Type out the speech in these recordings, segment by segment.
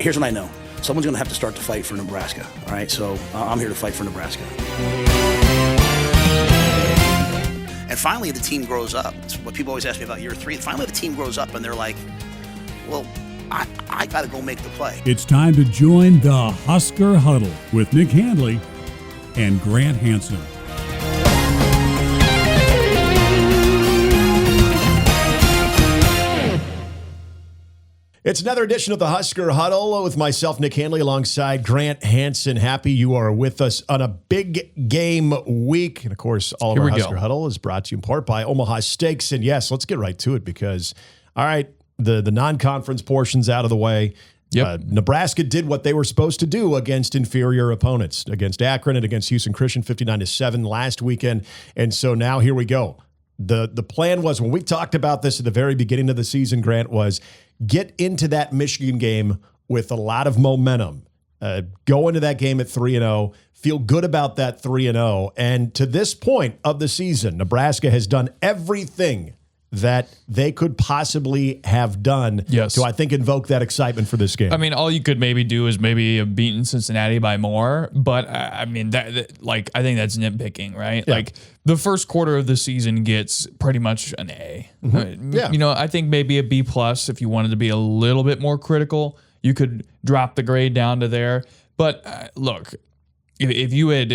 here's what I know. Someone's going to have to start to fight for Nebraska. All right, so I'm here to fight for Nebraska. And finally, the team grows up. It's what people always ask me about year 3. Finally, the team grows up, and they're like, well, I got to go make the play. It's time to join the Husker Huddle with Nick Handley and Grant Hansen. It's another edition of the Husker Huddle with myself, Nick Handley, alongside Grant Hansen. Happy you are with us on a big game week. And, of course, all of our Husker Huddle is brought to you in part by Omaha Steaks. And, yes, let's get right to it because, all right, the non-conference portion's out of the way. Yep. Nebraska did what they were supposed to do against inferior opponents, against Akron and against Houston Christian, 59-7 last weekend. And so now here we go. The plan was, when we talked about this at the very beginning of the season, Grant, was get into that Michigan game with a lot of momentum. Go into that game at 3-0. Feel good about that 3-0. And to this point of the season, Nebraska has done everything that they could possibly have done to, I think, invoke that excitement for this game. I mean, all you could maybe do is maybe have beaten Cincinnati by more, but I mean, I think that's nitpicking, right? Yeah. Like the first quarter of the season gets pretty much an A. Mm-hmm. You know, I think maybe a B+ if you wanted to be a little bit more critical. You could drop the grade down to there. But look, if you had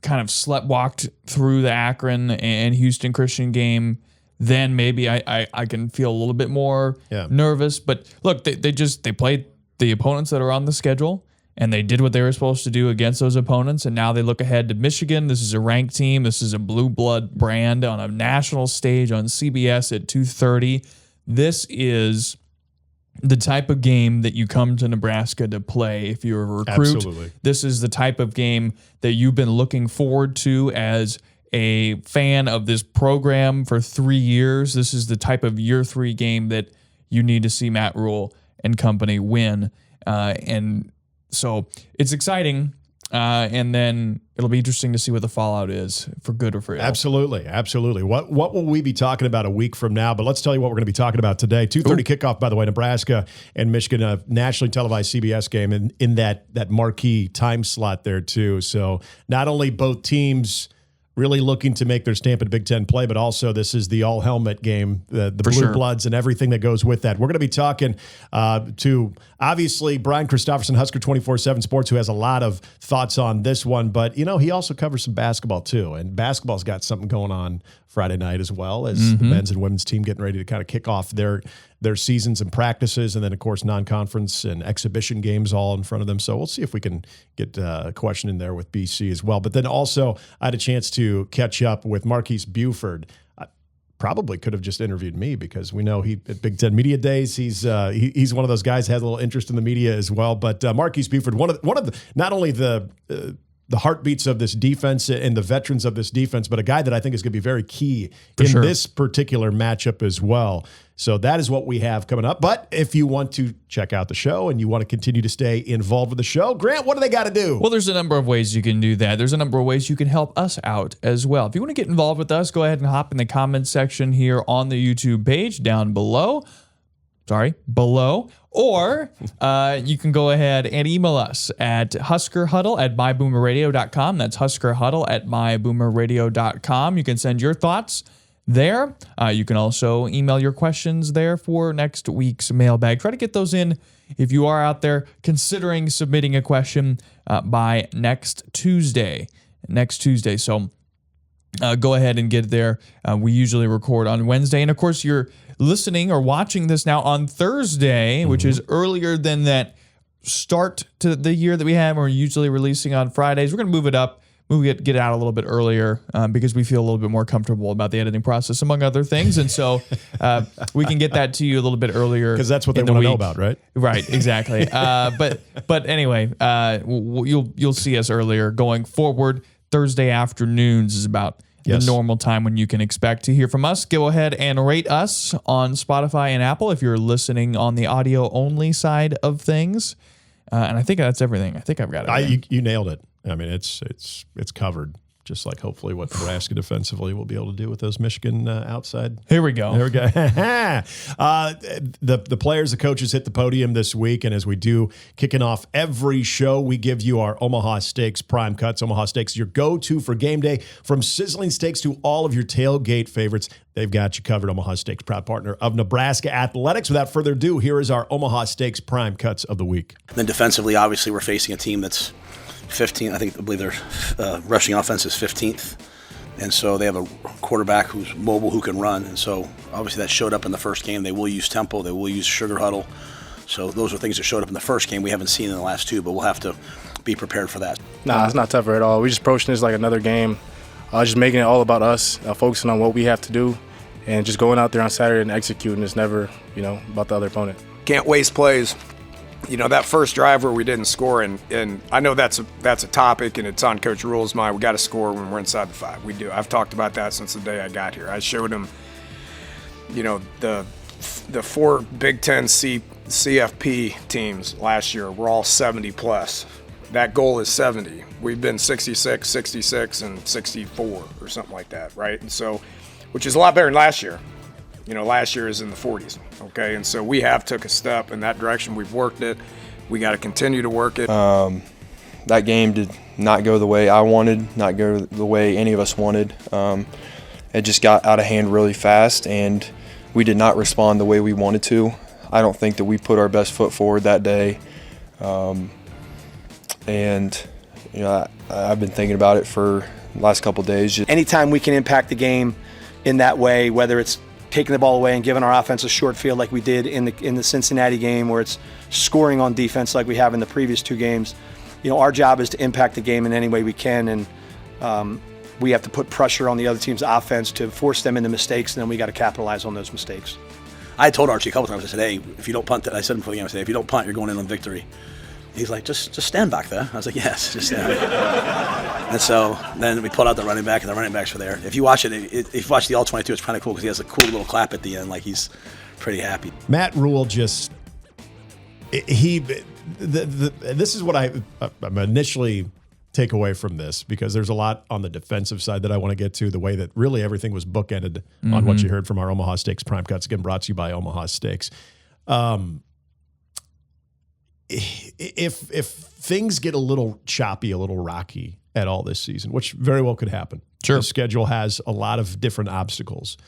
kind of sleptwalked through the Akron and Houston Christian game, then maybe I can feel a little bit more nervous. But look, they played the opponents that are on the schedule, and they did what they were supposed to do against those opponents, and now they look ahead to Michigan. This is a ranked team. This is a blue blood brand on a national stage on CBS at 2:30. This is the type of game that you come to Nebraska to play if you're a recruit. Absolutely. This is the type of game that you've been looking forward to as a fan of this program for 3 years. This is the type of year 3 game that you need to see Matt Rule and company win. And so it's exciting. And then it'll be interesting to see what the fallout is, for good or for ill. Absolutely. Absolutely. What will we be talking about a week from now? But let's tell you what we're going to be talking about today. 2:30 kickoff, by the way, Nebraska and Michigan, a nationally televised CBS game in that marquee time slot there too. So not only both teams really looking to make their stamp at Big Ten play, but also this is the all-helmet game, the Blue Bloods and everything that goes with that. We're going to be talking to, obviously, Brian Christopherson, Husker 24/7 Sports, who has a lot of thoughts on this one. But, you know, he also covers some basketball, too. And basketball's got something going on Friday night as well, as the men's and women's team getting ready to kind of kick off their seasons and practices, and then, of course, non-conference and exhibition games all in front of them. So we'll see if we can get a question in there with BC as well. But then also I had a chance to catch up with Marques Buford. I probably could have just interviewed me because we know he at Big Ten Media Days, he's one of those guys who has a little interest in the media as well. But Marques Buford, one of the not only the heartbeats of this defense and the veterans of this defense, but a guy that I think is going to be very key in this particular matchup as well. So that is what we have coming up. But if you want to check out the show and you want to continue to stay involved with the show, Grant, what do they got to do? Well, there's a number of ways you can do that. There's a number of ways you can help us out as well. If you want to get involved with us, go ahead and hop in the comments section here on the YouTube page down below. Or you can go ahead and email us at huskerhuddle@myboomerradio.com. That's huskerhuddle@myboomerradio.com. You can send your thoughts there. You can also email your questions there for next week's mailbag. Try to get those in if you are out there considering submitting a question by next Tuesday. So go ahead and get there. We usually record on Wednesday. And, of course, you're listening or watching this now on Thursday, which is earlier than that start to the year that we have. We're usually releasing on Fridays. We're going to move it up. Get it out a little bit earlier because we feel a little bit more comfortable about the editing process, among other things. And so we can get that to you a little bit earlier. Because that's what they want to know about, right? Right, exactly. But anyway, you'll see us earlier going forward. Thursday afternoons is about the normal time when you can expect to hear from us. Go ahead and rate us on Spotify and Apple if you're listening on the audio-only side of things. And I think that's everything. I think I've got it. You nailed it. I mean, it's covered. just like hopefully what Nebraska defensively will be able to do with those Michigan outside. Here we go. There we go. The players, the coaches hit the podium this week, and as we do, kicking off every show, we give you our Omaha Steaks Prime Cuts. Omaha Steaks, your go-to for game day. From sizzling steaks to all of your tailgate favorites, they've got you covered. Omaha Steaks, proud partner of Nebraska Athletics. Without further ado, here is our Omaha Steaks Prime Cuts of the week. Then defensively, obviously, we're facing a team that's 15. I believe their rushing offense is 15th. And so they have a quarterback who's mobile, who can run. And so obviously that showed up in the first game. They will use tempo. They will use sugar huddle. So those are things that showed up in the first game we haven't seen in the last two, but we'll have to be prepared for that. Nah, it's not tougher at all. We just approaching this like another game. Just making it all about us, focusing on what we have to do, and just going out there on Saturday and executing. It's never, about the other opponent. Can't waste plays. That first drive where we didn't score, and I know that's a topic, and it's on Coach Rule's mind. We got to score when we're inside the 5. We do. I've talked about that since the day I got here. I showed him, the 4 Big Ten CFP teams last year were all 70 plus. That goal is 70. We've been 66, 66, and 64 or something like that, right? And so, which is a lot better than last year. Last year is in the 40s, okay? And so we have took a step in that direction. We've worked it. We got to continue to work it. That game did not go the way I wanted, not go the way any of us wanted. It just got out of hand really fast, and we did not respond the way we wanted to. I don't think that we put our best foot forward that day. I've been thinking about it for the last couple of days. Anytime we can impact the game in that way, whether it's taking the ball away and giving our offense a short field like we did in the Cincinnati game, or it's scoring on defense like we have in the previous 2 games, our job is to impact the game in any way we can, and we have to put pressure on the other team's offense to force them into mistakes, and then we got to capitalize on those mistakes. I told Archie a couple times, I said, hey, if you don't punt, I said before the game, I said, if you don't punt, you're going in on victory. He's like, just stand back there. I was like, yes, just stand back. And so then we pulled out the running back, and the running backs were there. If you watch it, if you watch the All-22, it's kind of cool because he has a cool little clap at the end, like he's pretty happy. Matt Rule just this is what I'm initially take away from this, because there's a lot on the defensive side that I want to get to, the way that really everything was bookended on what you heard from our Omaha Steaks Prime Cuts, again brought to you by Omaha Steaks. If things get a little choppy, a little rocky at all this season, which very well could happen. Sure. The schedule has a lot of different obstacles.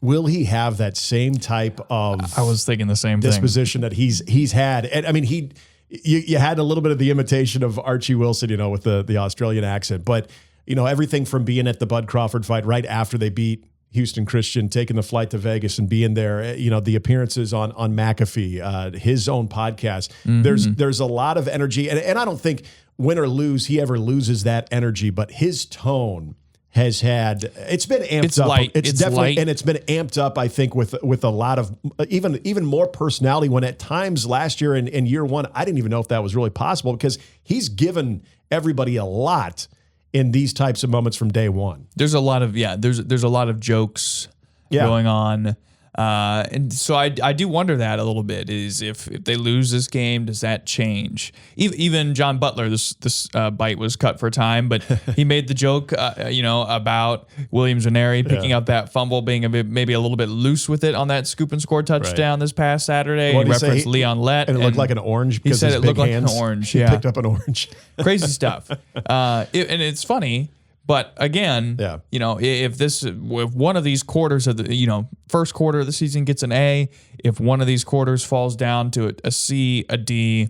Will he have that same type of I was thinking the same disposition that he's had? And I mean, you had a little bit of the imitation of Archie Wilson, with the Australian accent, but everything from being at the Bud Crawford fight right after they beat Houston Christian, taking the flight to Vegas and being there, the appearances on McAfee, his own podcast. There's a lot of energy, and I don't think win or lose he ever loses that energy, but his tone has it's been amped up. Light. It's definitely light. And it's been amped up, I think, with a lot of even more personality, when at times last year in year 1, I didn't even know if that was really possible, because he's given everybody a lot in these types of moments from day one. There's a lot of there's a lot of jokes going on. And so I do wonder that a little bit, is if they lose this game, does that change? Even John Butler, this bite was cut for time, but he made the joke, about Williams-Nwaneri picking up that fumble, being maybe a little bit loose with it on that scoop and score touchdown this past Saturday. He referenced Leon Lett. And it looked like an orange. He said it looked like an orange. He picked up an orange. Crazy stuff. And it's funny. But again, if one of these quarters of the, first quarter of the season gets an A, if one of these quarters falls down to a C, a D,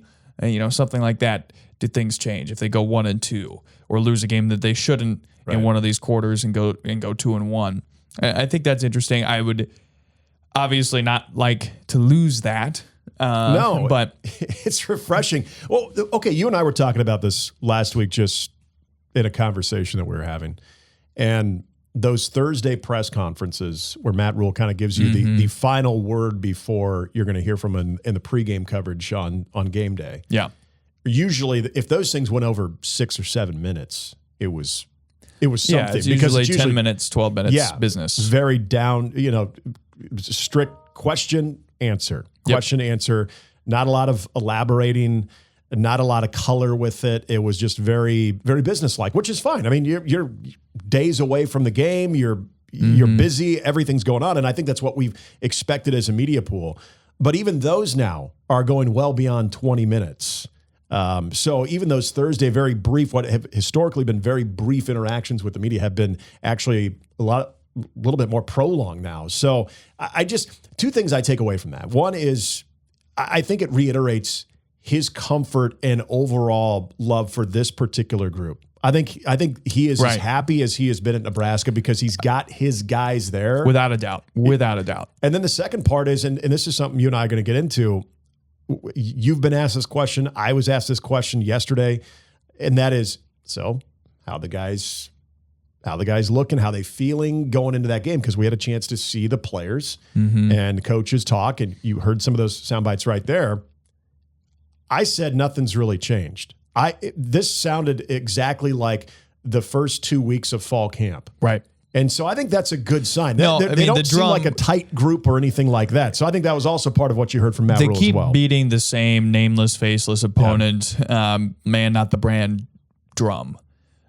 something like that, did things change? If they go 1-2 or lose a game that they shouldn't in one of these quarters and go 2-1, I think that's interesting. I would obviously not like to lose that. No, but it's refreshing. Well, okay, you and I were talking about this last week, just in a conversation that we were having, and those Thursday press conferences where Matt Rule kind of gives you the final word before you're going to hear from him in the pregame coverage on game day. Yeah. Usually, if those things went over 6 or 7 minutes, it was something. Yeah, it's usually 10 minutes, 12 minutes business. Very down, strict question, answer. Question, answer. Not a lot of elaborating. not a lot of color with it. It was just very, very businesslike, which is fine. I mean, you're days away from the game. You're busy. Everything's going on. And I think that's what we've expected as a media pool. But even those now are going well beyond 20 minutes. So even those Thursday, very brief, what have historically been very brief interactions with the media have been actually a little bit more prolonged now. So I just, two things I take away from that. One is I think it reiterates his comfort and overall love for this particular group. I think he is as happy as he has been at Nebraska because he's got his guys there. Without a doubt. Without a doubt. And then the second part is, and this is something you and I are going to get into, you've been asked this question. I was asked this question yesterday, and that is, so how the guys looking, how they feeling going into that game? Because we had a chance to see the players and coaches talk, and you heard some of those sound bites right there. I said nothing's really changed. This sounded exactly like the first 2 weeks of fall camp. Right. And so I think that's a good sign. No, they don't seem like a tight group or anything like that. So I think that was also part of what you heard from Matt Rule as well. They keep beating the same nameless, faceless opponent, man, not the brand drum.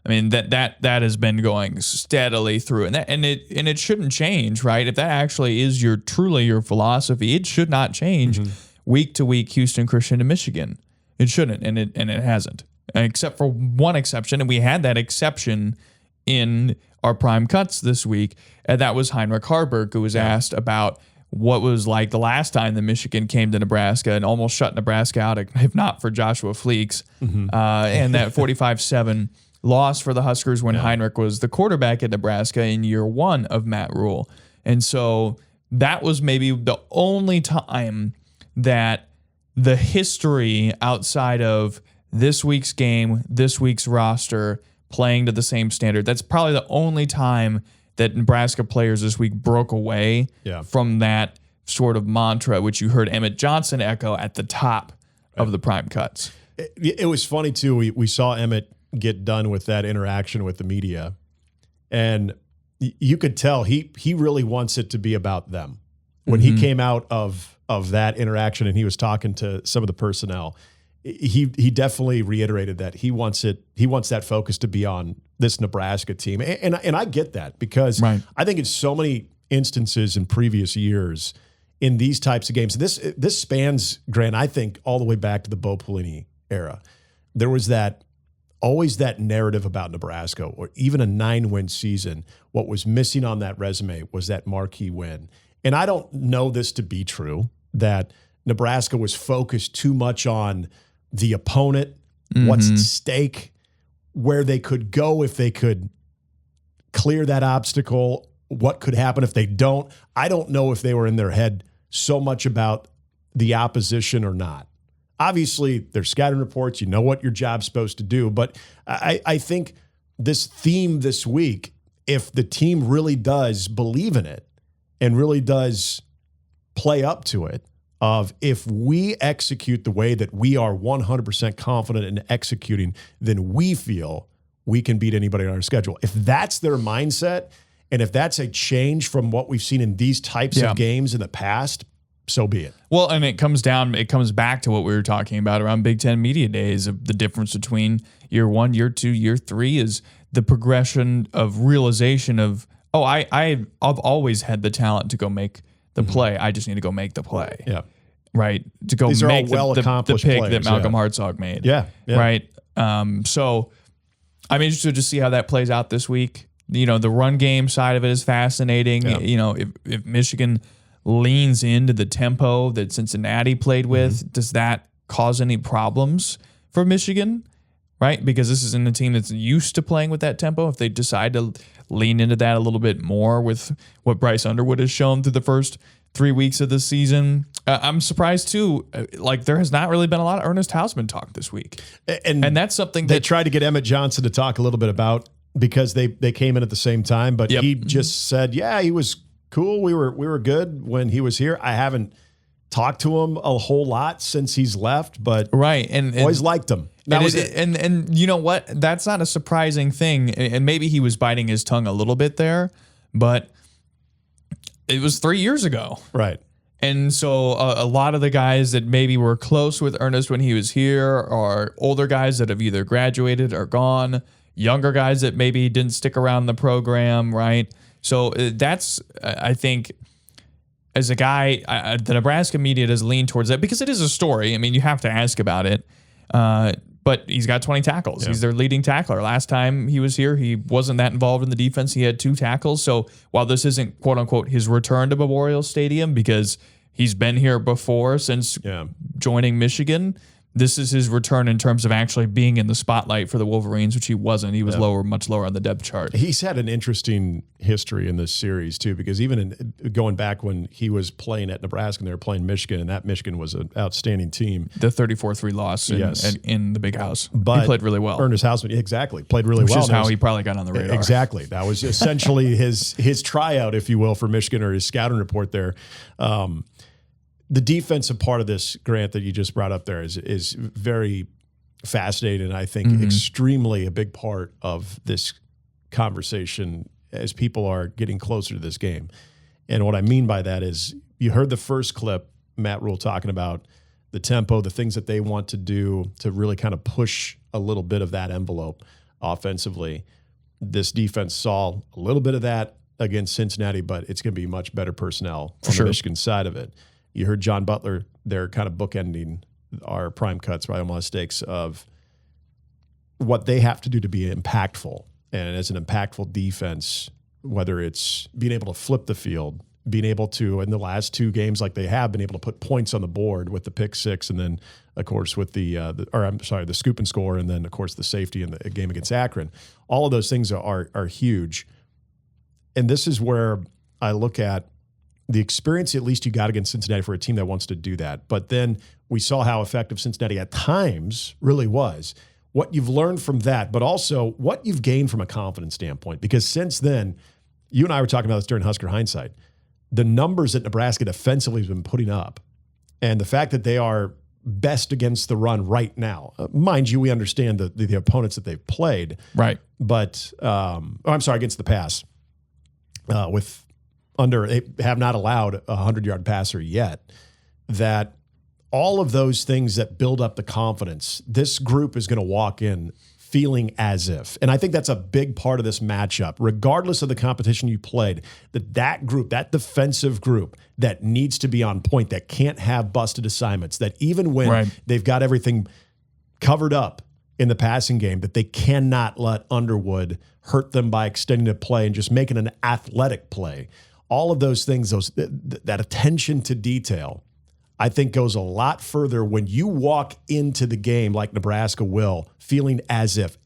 I mean, that has been going steadily through, and it shouldn't change, right? If that actually is truly your philosophy, it should not change week to week. Houston Christian to Michigan, it shouldn't, and it hasn't, except for one exception, and we had that exception in our prime cuts this week, and that was Heinrich Harburg, who was asked about what was like the last time that Michigan came to Nebraska and almost shut Nebraska out, if not for Joshua Fleeks, and that 45-7 loss for the Huskers when Heinrich was the quarterback at Nebraska in year one of Matt Rule. And so that was maybe the only time that the history outside of this week's game, this week's roster, playing to the same standard, that's probably the only time that Nebraska players this week broke away from that sort of mantra, which you heard Emmett Johnson echo at the top of the prime cuts. It was funny, too. We saw Emmett get done with that interaction with the media, and you could tell he really wants it to be about them. When he came out of that interaction and he was talking to some of the personnel, he definitely reiterated that he wants that focus to be on this Nebraska team. And I get that because I think in so many instances in previous years in these types of games, this spans, Grant, I think all the way back to the Bo Pelini era. There was always that narrative about Nebraska, or even a 9-win season. What was missing on that resume was that marquee win. And I don't know this to be true, that Nebraska was focused too much on the opponent, what's at stake, where they could go if they could clear that obstacle, what could happen if they don't. I don't know if they were in their head so much about the opposition or not. Obviously, there's scouting reports. You know what your job's supposed to do. But I think this theme this week, if the team really does believe in it and really does play up to it, of if we execute the way that we are 100% confident in executing, then we feel we can beat anybody on our schedule. If that's their mindset, and if that's a change from what we've seen in these types of games in the past, so be it. Well, and it comes back to what we were talking about around Big Ten Media Days, of the difference between year one, year two, year three is the progression of realization of, I've always had the talent to go make the play. I just need to go make the play. Yeah. Right. To go These are make all the pick players, that Malcolm Hartzog made. Yeah. Right. So I'm interested to see how that plays out this week. You know, the run game side of it is fascinating. Yeah. You know, if Michigan leans into the tempo that Cincinnati played with, does that cause any problems for Michigan? Right? Because this isn't a team that's used to playing with that tempo. If they decide to lean into that a little bit more with what Bryce Underwood has shown through the first 3 weeks of the season, I'm surprised too. Like, there has not really been a lot of Ernest Hausman talk this week, and that's something they tried to get Emmett Johnson to talk a little bit about, because they came in at the same time. But he just said, yeah, he was cool. We were good when he was here. I haven't talked to him a whole lot since he's left, but and always liked him. And you know what? That's not a surprising thing. And maybe he was biting his tongue a little bit there, but it was 3 years ago. Right. And so a lot of the guys that maybe were close with Ernest when he was here are older guys that have either graduated or gone, younger guys that maybe didn't stick around the program, right? So that's, I think, as a guy, the Nebraska media does lean towards that because it is a story. I mean, you have to ask about it. But he's got 20 tackles. Yeah. He's their leading tackler. Last time he was here, he wasn't that involved in the defense. He had 2 tackles. So while this isn't, quote unquote, his return to Memorial Stadium because he's been here before since joining Michigan, this is his return in terms of actually being in the spotlight for the Wolverines, which he wasn't. He was much lower on the depth chart. He's had an interesting history in this series, too, because even going back when he was playing at Nebraska and they were playing Michigan, and that Michigan was an outstanding team. The 34-3 loss in the Big House. But he played really well. Ernest Hausman, exactly, played really well. Which is how he probably got on the radar. Exactly. That was essentially his tryout, if you will, for Michigan, or his scouting report there. The defensive part of this, Grant, that you just brought up there is very fascinating, and I think extremely a big part of this conversation as people are getting closer to this game. And what I mean by that is you heard the first clip, Matt Rule talking about the tempo, the things that they want to do to really kind of push a little bit of that envelope offensively. This defense saw a little bit of that against Cincinnati, but it's going to be much better personnel on the Michigan side of it. You heard John Butler there kind of bookending our prime cuts, by all mistakes, of what they have to do to be impactful. And as an impactful defense, whether it's being able to flip the field, being able to, in the last 2 games like they have, been able to put points on the board with the pick 6 and then, of course, with the scoop and score, and then, of course, the safety in the game against Akron. All of those things are huge. And this is where I look at the experience at least you got against Cincinnati for a team that wants to do that. But then we saw how effective Cincinnati at times really was. What you've learned from that, but also what you've gained from a confidence standpoint. Because since then, you and I were talking about this during Husker Hindsight, the numbers that Nebraska defensively has been putting up and the fact that they are best against the run right now. Mind you, we understand the opponents that they've played. Right. But, against the pass they have not allowed a 100-yard passer yet, that all of those things that build up the confidence, this group is going to walk in feeling as if. And I think that's a big part of this matchup, regardless of the competition you played, that group, that defensive group that needs to be on point, that can't have busted assignments, that even when they've got everything covered up in the passing game, that they cannot let Underwood hurt them by extending the play and just making an athletic play. All of those things, that attention to detail, I think goes a lot further when you walk into the game like Nebraska will, feeling as if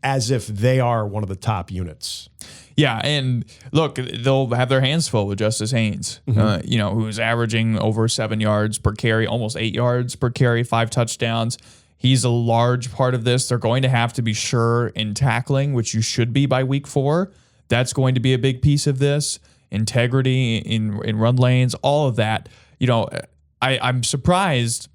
they are one of the top units. Yeah, and look, they'll have their hands full with Justice Haynes, who's averaging over 7 yards per carry, almost 8 yards per carry, 5 touchdowns. He's a large part of this. They're going to have to be sure in tackling, which you should be by week 4. That's going to be a big piece of this. Integrity in run lanes, all of that. I'm surprised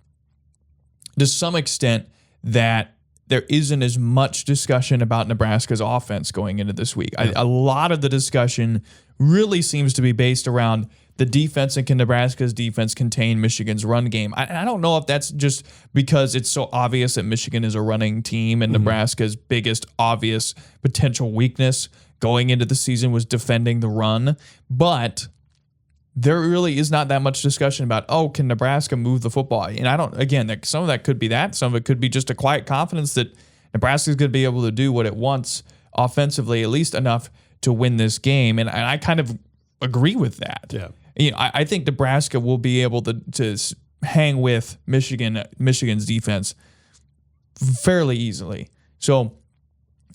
to some extent that there isn't as much discussion about Nebraska's offense going into this week. A lot of the discussion really seems to be based around the defense, and can Nebraska's defense contain Michigan's run game. I don't know if that's just because it's so obvious that Michigan is a running team and Nebraska's biggest obvious potential weakness going into the season was defending the run, but there really is not that much discussion about, can Nebraska move the football? And some of that could be that. Some of it could be just a quiet confidence that Nebraska is going to be able to do what it wants offensively, at least enough to win this game. And I kind of agree with that. Yeah. I think Nebraska will be able to hang with Michigan's defense fairly easily. So,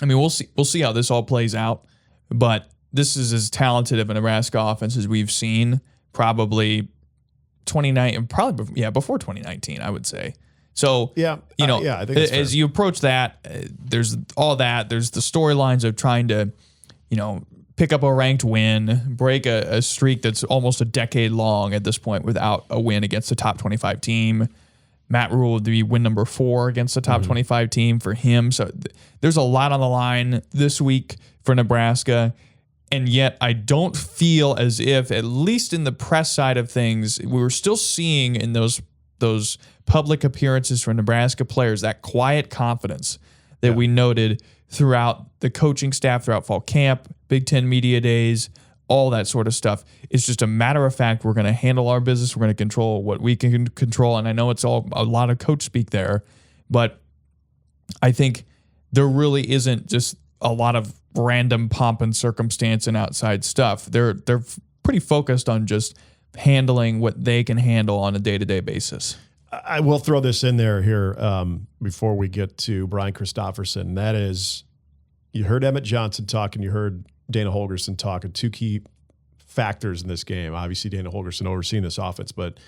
we'll see how this all plays out. But this is as talented of a Nebraska offense as we've seen probably before 2019, I would say. So, I think as you approach that, there's all that. There's the storylines of trying to, pick up a ranked win, break a streak that's almost a decade long at this point without a win against a top 25 team. Matt Rule would be win number 4 against the top 25 team for him. So there's a lot on the line this week for Nebraska. And yet I don't feel as if, at least in the press side of things, we were still seeing in those public appearances from Nebraska players that quiet confidence that we noted throughout the coaching staff, throughout fall camp, Big Ten media days, all that sort of stuff. It's just a matter of fact, we're going to handle our business. We're going to control what we can control. And I know it's all a lot of coach speak there, but I think there really isn't just a lot of random pomp and circumstance and outside stuff. They're pretty focused on just handling what they can handle on a day-to-day basis. I will throw this in there here before we get to Brian Christopherson. That is, you heard Emmett Johnson talk and you heard Dana Holgorsen talk, and two key factors in this game. Obviously, Dana Holgorsen overseeing this offense, but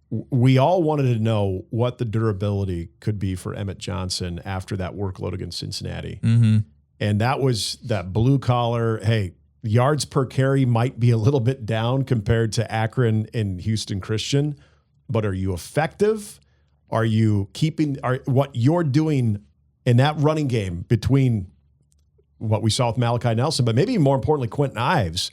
we all wanted to know what the durability could be for Emmett Johnson after that workload against Cincinnati. Mm-hmm. And that was that blue collar, hey, yards per carry might be a little bit down compared to Akron and Houston Christian, but are you effective? Are you keeping what you're doing in that running game between what we saw with Malachi Nelson, but maybe more importantly, Quentin Ives,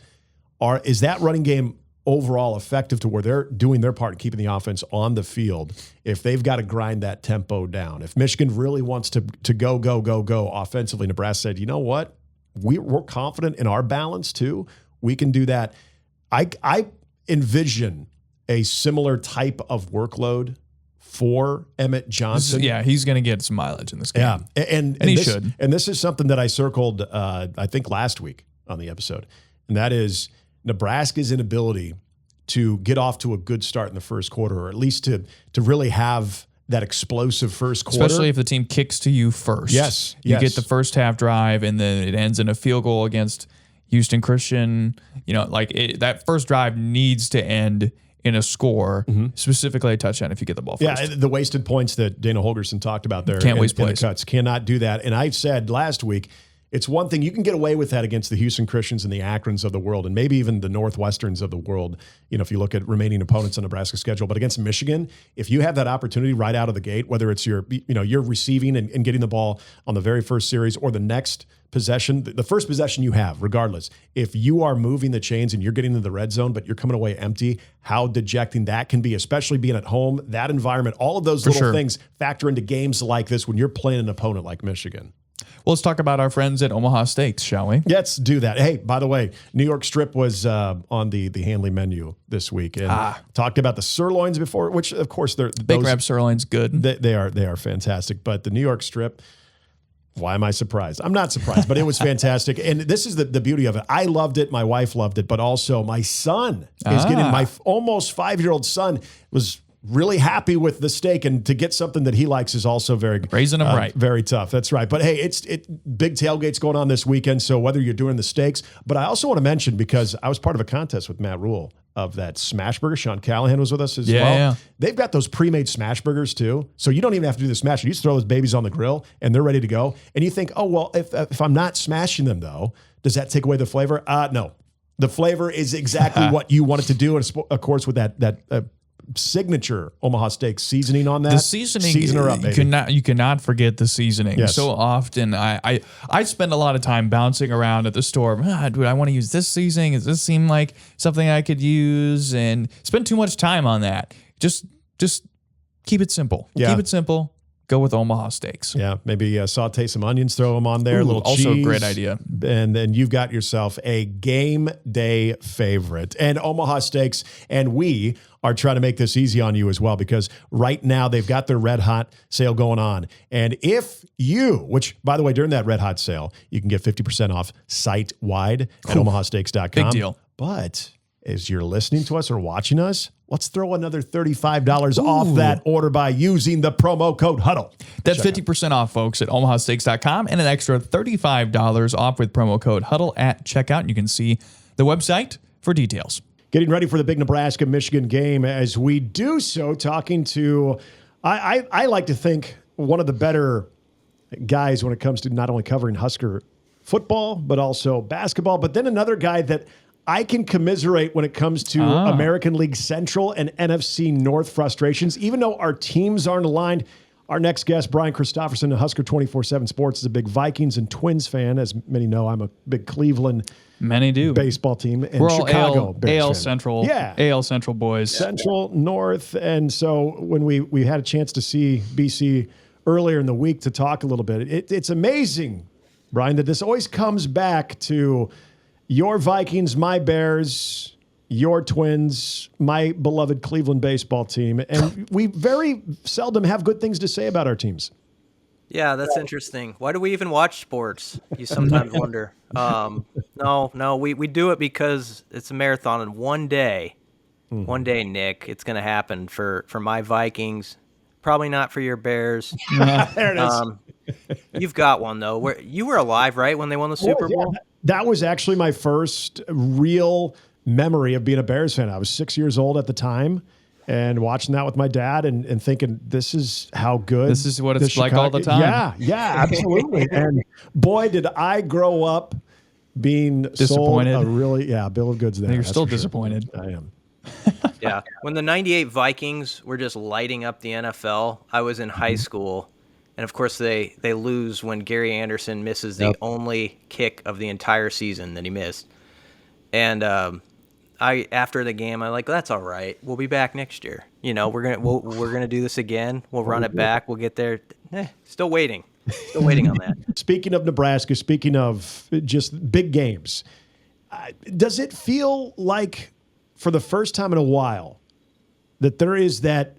is that running game overall effective to where they're doing their part in keeping the offense on the field if they've got to grind that tempo down? If Michigan really wants to go offensively, Nebraska said, you know what? We're confident in our balance too. We can do that. I envision a similar type of workload for Emmett Johnson. Yeah, he's going to get some mileage in this game. Yeah, and he this, should. And this is something that I circled, I think, last week on the episode, and that is Nebraska's inability to get off to a good start in the first quarter, or at least to really have that explosive first quarter. Especially if the team kicks to you first. Yes. You get the first half drive, and then it ends in a field goal against Houston Christian. You know, that first drive needs to end in a score, specifically a touchdown if you get the ball first. Yeah, the wasted points that Dana Holgorsen talked about there. Can't waste plays. The cuts. Cannot do that. And I said last week, it's one thing you can get away with that against the Houston Christians and the Akrons of the world, and maybe even the Northwesterns of the world, you know, if you look at remaining opponents on Nebraska's schedule. But against Michigan, if you have that opportunity right out of the gate, whether it's you're receiving and getting the ball on the very first series or the next possession, the first possession you have, regardless, if you are moving the chains and you're getting into the red zone, but you're coming away empty, how dejecting that can be, especially being at home, that environment, all of those little things factor into games like this when you're playing an opponent like Michigan. Well, let's talk about our friends at Omaha Steaks, shall we? Let's do that. Hey, by the way, New York strip was on the Handley menu this week, and talked about the sirloins before, which of course they're Big Rab sirloin's good. They are fantastic. But the New York strip, why am I surprised? I'm not surprised, but it was fantastic. And this is the beauty of it. I loved it. My wife loved it, but also my son is getting, my almost 5-year-old son was really happy with the steak, and to get something that he likes is also raising him right. Very tough. That's right. But hey, it's big tailgates going on this weekend. So whether you're doing the steaks, but I also want to mention, because I was part of a contest with Matt Rule of that smash burger. Sean Callahan was with us as well. Yeah. They've got those pre-made smash burgers too. So you don't even have to do the smash. You just throw those babies on the grill and they're ready to go. And you think, oh, well, if I'm not smashing them though, does that take away the flavor? No. The flavor is exactly what you want it to do. And of course, with that signature Omaha Steak seasoning on that. The seasoning, seasoner up, baby. You cannot forget the seasoning. Yes. So often I spend a lot of time bouncing around at the store. Do I want to use this seasoning? Does this seem like something I could use? And spend too much time on that. Just keep it simple. Yeah. Keep it simple. Go with Omaha Steaks. Yeah, maybe saute some onions, throw them on there, a little cheese. Also a great idea. And then you've got yourself a game day favorite. And Omaha Steaks, and we are trying to make this easy on you as well, because right now they've got their Red Hot sale going on. And if you, which, by the way, during that Red Hot sale, you can get 50% off site-wide at omahasteaks.com. Big deal. But as you're listening to us or watching us, let's throw another $35 off that order by using the promo code Huddle. That's 50% off, folks, at omahasteaks.com, and an extra $35 off with promo code Huddle at checkout. You can see the website for details. Getting ready for the big Nebraska-Michigan game. As we do so, talking to, I like to think, one of the better guys when it comes to not only covering Husker football, but also basketball, but then another guy that I can commiserate when it comes to American League Central and NFC North frustrations. Even though our teams aren't aligned, Our next guest, Brian Christopherson of Husker 24/7 Sports, is a big Vikings and Twins fan. As many know, I'm a big Cleveland baseball team and We're all Chicago Bears AL fan. Central. Yeah. AL Central boys. Central, North. And so when we had a chance to see BC earlier in the week to talk a little bit, it's amazing, Brian, that this always comes back to your Vikings, my Bears, your Twins, my beloved Cleveland baseball team. And we very seldom have good things to say about our teams. Yeah, that's interesting. Why do we even watch sports? You sometimes wonder. No, we do it because it's a marathon, and one day, Nick, it's going to happen for my Vikings. Probably not for your Bears. There it is. You've got one, though. You were alive, right, when they won the Super Bowl? That was actually my first real memory of being a Bears fan. I was 6 years old at the time and watching that with my dad and thinking, this is how good. This is what it's like all the time. Yeah, absolutely. And boy, did I grow up being disappointed. Sold a really, bill of goods there. You're still disappointed. Sure. I am. Yeah. When the 98 Vikings were just lighting up the NFL, I was in high school. And, of course, they lose when Gary Anderson misses the only kick of the entire season that he missed. And after the game, I'm like, that's all right. We'll be back next year. You know, we're gonna do this again. We'll run it back. We'll get there. Still waiting on that. Speaking of Nebraska, speaking of just big games, does it feel like for the first time in a while that there is that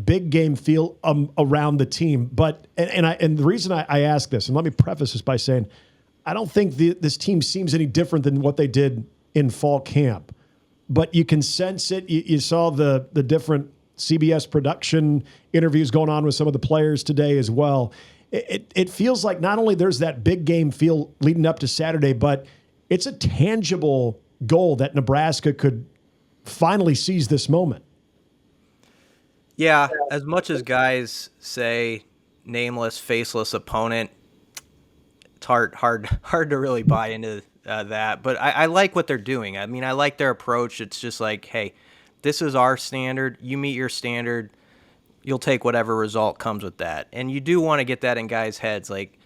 big game feel around the team? But and the reason I ask this, and let me preface this by saying, I don't think this team seems any different than what they did in fall camp, but you can sense it. You saw the different CBS production interviews going on with some of the players today as well. It feels like not only there's that big game feel leading up to Saturday, but it's a tangible goal that Nebraska could finally seize this moment. Yeah, as much as guys say nameless, faceless opponent, it's hard to really buy into that. But I like what they're doing. I mean, I like their approach. It's just like, hey, this is our standard. You meet your standard, you'll take whatever result comes with that. And you do want to get that in guys' heads. Like,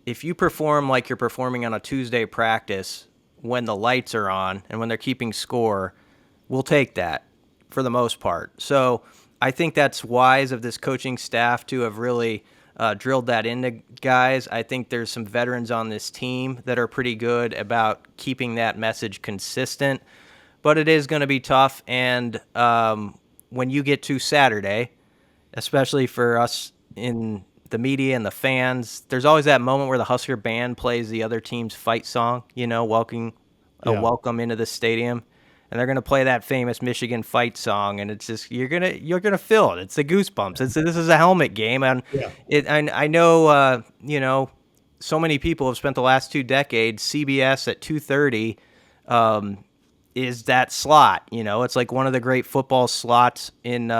if you perform like you're performing on a Tuesday practice when the lights are on and when they're keeping score, we'll take that for the most part. So I think that's wise of this coaching staff to have really drilled that into guys. I think there's some veterans on this team that are pretty good about keeping that message consistent, but it is going to be tough. And when you get to Saturday, especially for us in the media and the fans, there's always that moment where the Husker band plays the other team's fight song, welcome into the stadium. And they're gonna play that famous Michigan fight song, and it's just you're gonna feel it. It's the goosebumps. This is a helmet game, and I know so many people have spent the last 2 decades. CBS at 2:30 is that slot. It's like one of the great football slots in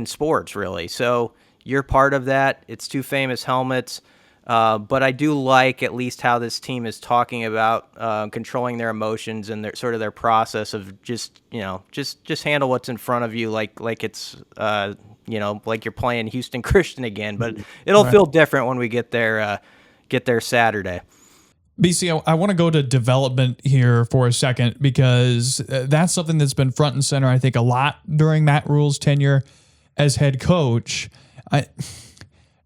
sports, really. So you're part of that. It's 2 famous helmets. But I do like at least how this team is talking about controlling their emotions and their process of just handle what's in front of you like it's like you're playing Houston Christian again. But it'll feel different when we get there Saturday. BC, I want to go to development here for a second because that's something that's been front and center, I think, a lot during Matt Rule's tenure as head coach.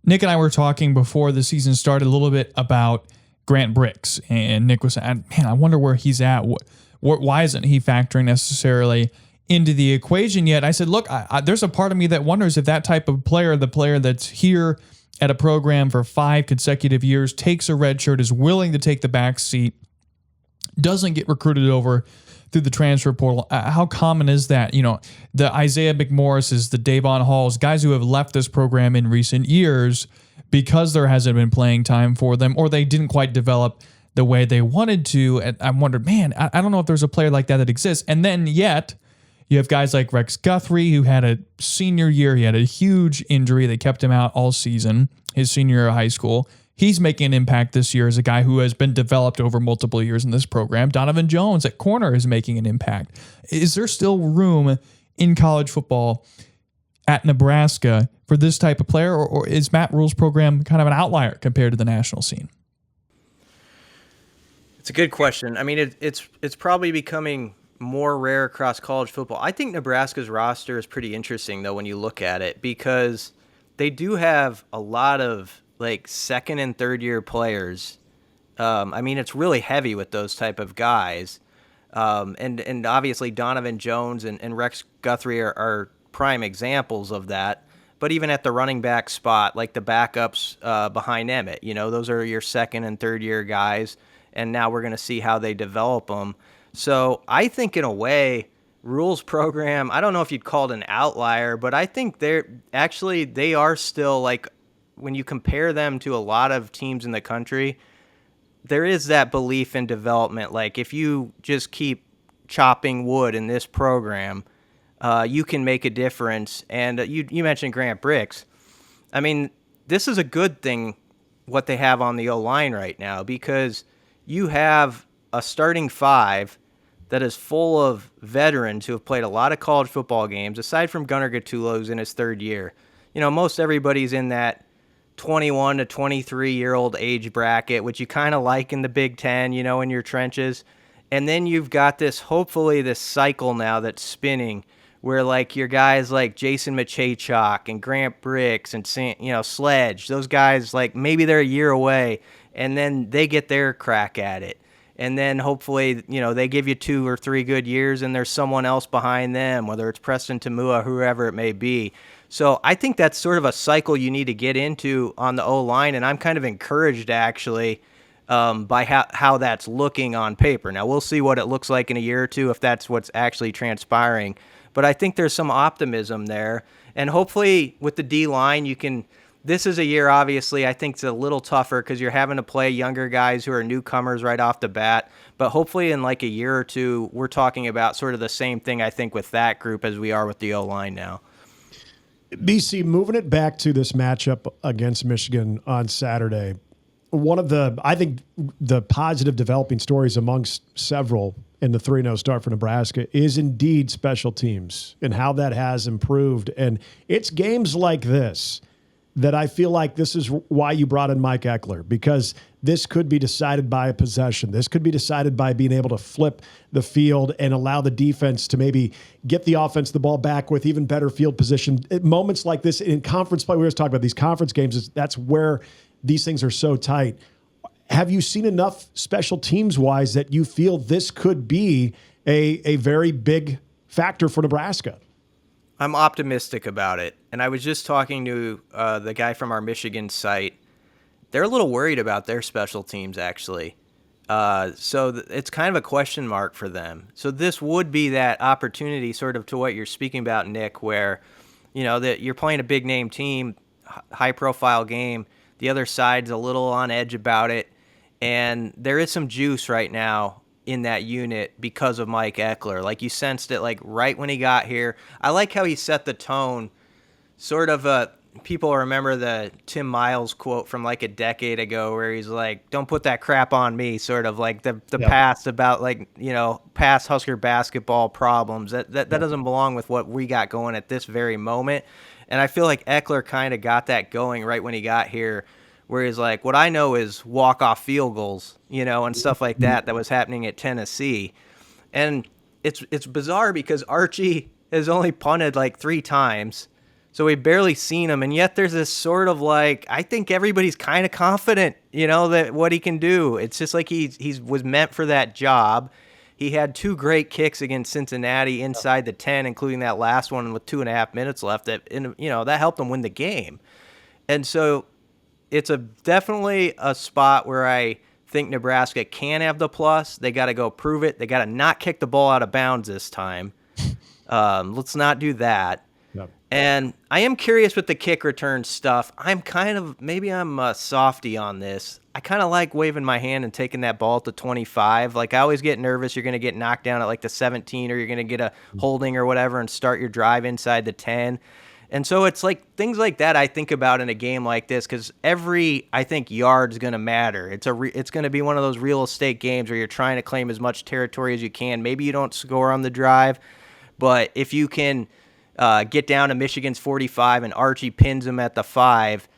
Nick and I were talking before the season started a little bit about Grant Bricks, and Nick was saying, man, I wonder where he's at. Why isn't he factoring necessarily into the equation yet? I said, look, there's a part of me that wonders if that type of player, the player that's here at a program for 5 consecutive years, takes a red shirt, is willing to take the back seat, doesn't get recruited over through the transfer portal. How common is that? The Isaiah McMorrises, the Davon Halls, guys who have left this program in recent years because there hasn't been playing time for them, or they didn't quite develop the way they wanted to. And I wondered, man, I don't know if there's a player like that exists. And then yet you have guys like Rex Guthrie, who had a senior year. He had a huge injury that kept him out all season, his senior year of high school. He's making an impact this year as a guy who has been developed over multiple years in this program. Donovan Jones at corner is making an impact. Is there still room in college football at Nebraska for this type of player, or is Matt Rule's program kind of an outlier compared to the national scene? It's a good question. I mean, it's probably becoming more rare across college football. I think Nebraska's roster is pretty interesting, though, when you look at it, because they do have a lot of like second and third year players. I mean, it's really heavy with those type of guys. And obviously Donovan Jones and Rex Guthrie are prime examples of that. But even at the running back spot, like the backups behind Emmett, those are your second and third year guys. And now we're going to see how they develop them. So I think in a way, Rule's program, I don't know if you'd call it an outlier, but I think they are still, like, when you compare them to a lot of teams in the country, there is that belief in development. Like, if you just keep chopping wood in this program, you can make a difference. And you mentioned Grant Brix. I mean, this is a good thing, what they have on the O-line right now, because you have a starting five that is full of veterans who have played a lot of college football games, aside from Gunnar Gattulo, who's in his third year. Most everybody's in that 21 to 23-year-old age bracket, which you kind of like in the Big Ten, in your trenches. And then you've got this cycle now that's spinning where, like, your guys like Jason Machachok and Grant Brix and, Sledge, those guys, like, maybe they're a year away, and then they get their crack at it. And then hopefully, they give you 2 or 3 good years and there's someone else behind them, whether it's Preston Tamua, whoever it may be. So I think that's sort of a cycle you need to get into on the O-line, and I'm kind of encouraged, actually, by how that's looking on paper. Now, we'll see what it looks like in a year or two if that's what's actually transpiring. But I think there's some optimism there. And hopefully with the D-line, this is a year, obviously, I think it's a little tougher because you're having to play younger guys who are newcomers right off the bat. But hopefully in like a year or two, we're talking about sort of the same thing, I think, with that group as we are with the O-line now. BC, moving it back to this matchup against Michigan on Saturday, one of the positive developing stories amongst several in the 3-0 start for Nebraska is indeed special teams and how that has improved. And it's games like this that I feel like this is why you brought in Mike Eckler, because this could be decided by a possession. This could be decided by being able to flip the field and allow the defense to maybe get the offense the ball back with even better field position. At moments like this in conference play, we always talk about these conference games, that's where these things are so tight. Have you seen enough special teams-wise that you feel this could be a very big factor for Nebraska? I'm optimistic about it. And I was just talking to the guy from our Michigan site. They're a little worried about their special teams, actually. So it's kind of a question mark for them. So this would be that opportunity, sort of to what you're speaking about, Nick, where, that you're playing a big-name team, high-profile game. The other side's a little on edge about it. And there is some juice right now in that unit because of Mike Eckler. Like, you sensed it, like, right when he got here. I like how he set the tone, sort of people remember the Tim Miles quote from like a decade ago where he's like, don't put that crap on me, sort of like the past about, like, past Husker basketball problems. That doesn't belong with what we got going at this very moment. And I feel like Eckler kind of got that going right when he got here, where he's like, what I know is walk-off field goals, and stuff like that was happening at Tennessee. And it's bizarre because Archie has only punted like 3 times, so we've barely seen him. And yet there's this sort of like, I think everybody's kind of confident, that what he can do. It's just like he was meant for that job. He had 2 great kicks against Cincinnati inside the 10, including that last one with 2.5 minutes left. That helped him win the game. And so it's definitely a spot where I think Nebraska can have the plus. They got to go prove it. They got to not kick the ball out of bounds this time. Let's not do that. Yep. And I am curious with the kick return stuff. Maybe I'm a softy on this. I kind of like waving my hand and taking that ball at the 25. Like, I always get nervous you're going to get knocked down at like the 17, or you're going to get a holding or whatever and start your drive inside the 10. And so it's like things like that I think about in a game like this, because every, I think, yard's going to matter. It's going to be one of those real estate games where you're trying to claim as much territory as you can. Maybe you don't score on the drive, but if you can get down to Michigan's 45 and Archie pins them at the 5.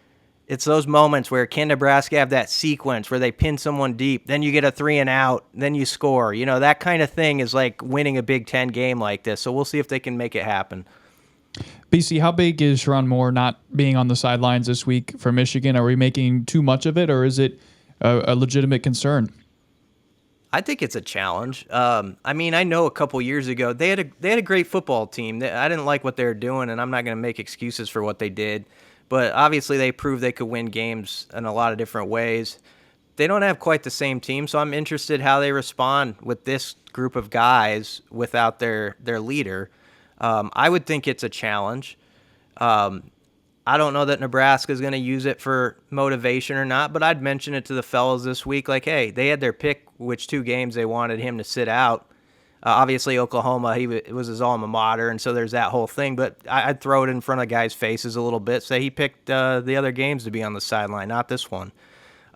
It's those moments where can Nebraska have that sequence where they pin someone deep, then you get a 3 and out, then you score. That kind of thing is like winning a Big Ten game like this. So we'll see if they can make it happen. BC, how big is Sharon Moore not being on the sidelines this week for Michigan? Are we making too much of it, or is it a legitimate concern? I think it's a challenge. I know a couple years ago they had a great football team. I didn't like what they were doing, and I'm not going to make excuses for what they did. But obviously they proved they could win games in a lot of different ways. They don't have quite the same team, so I'm interested how they respond with this group of guys without their leader. I would think it's a challenge. I don't know that Nebraska is going to use it for motivation or not, but I'd mention it to the fellas this week, like, hey, they had their pick which 2 games they wanted him to sit out. Obviously, Oklahoma, it was his alma mater, and so there's that whole thing. But I'd throw it in front of guys' faces a little bit, say he picked the other games to be on the sideline, not this one.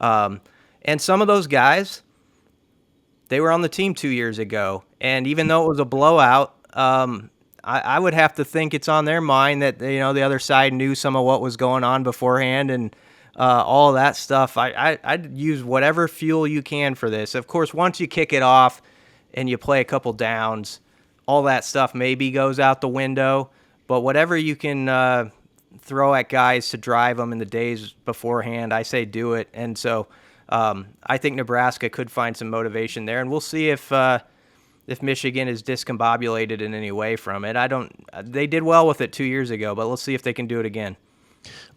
And some of those guys, they were on the team 2 years ago, and even though it was a blowout, I would have to think it's on their mind that the other side knew some of what was going on beforehand and all of that stuff. I'd use whatever fuel you can for this. Of course, once you kick it off and you play a couple downs, all that stuff maybe goes out the window. But whatever you can throw at guys to drive them in the days beforehand, I say do it. And so I think Nebraska could find some motivation there, and we'll see if Michigan is discombobulated in any way from it. They did well with it 2 years ago, but let's see if they can do it again.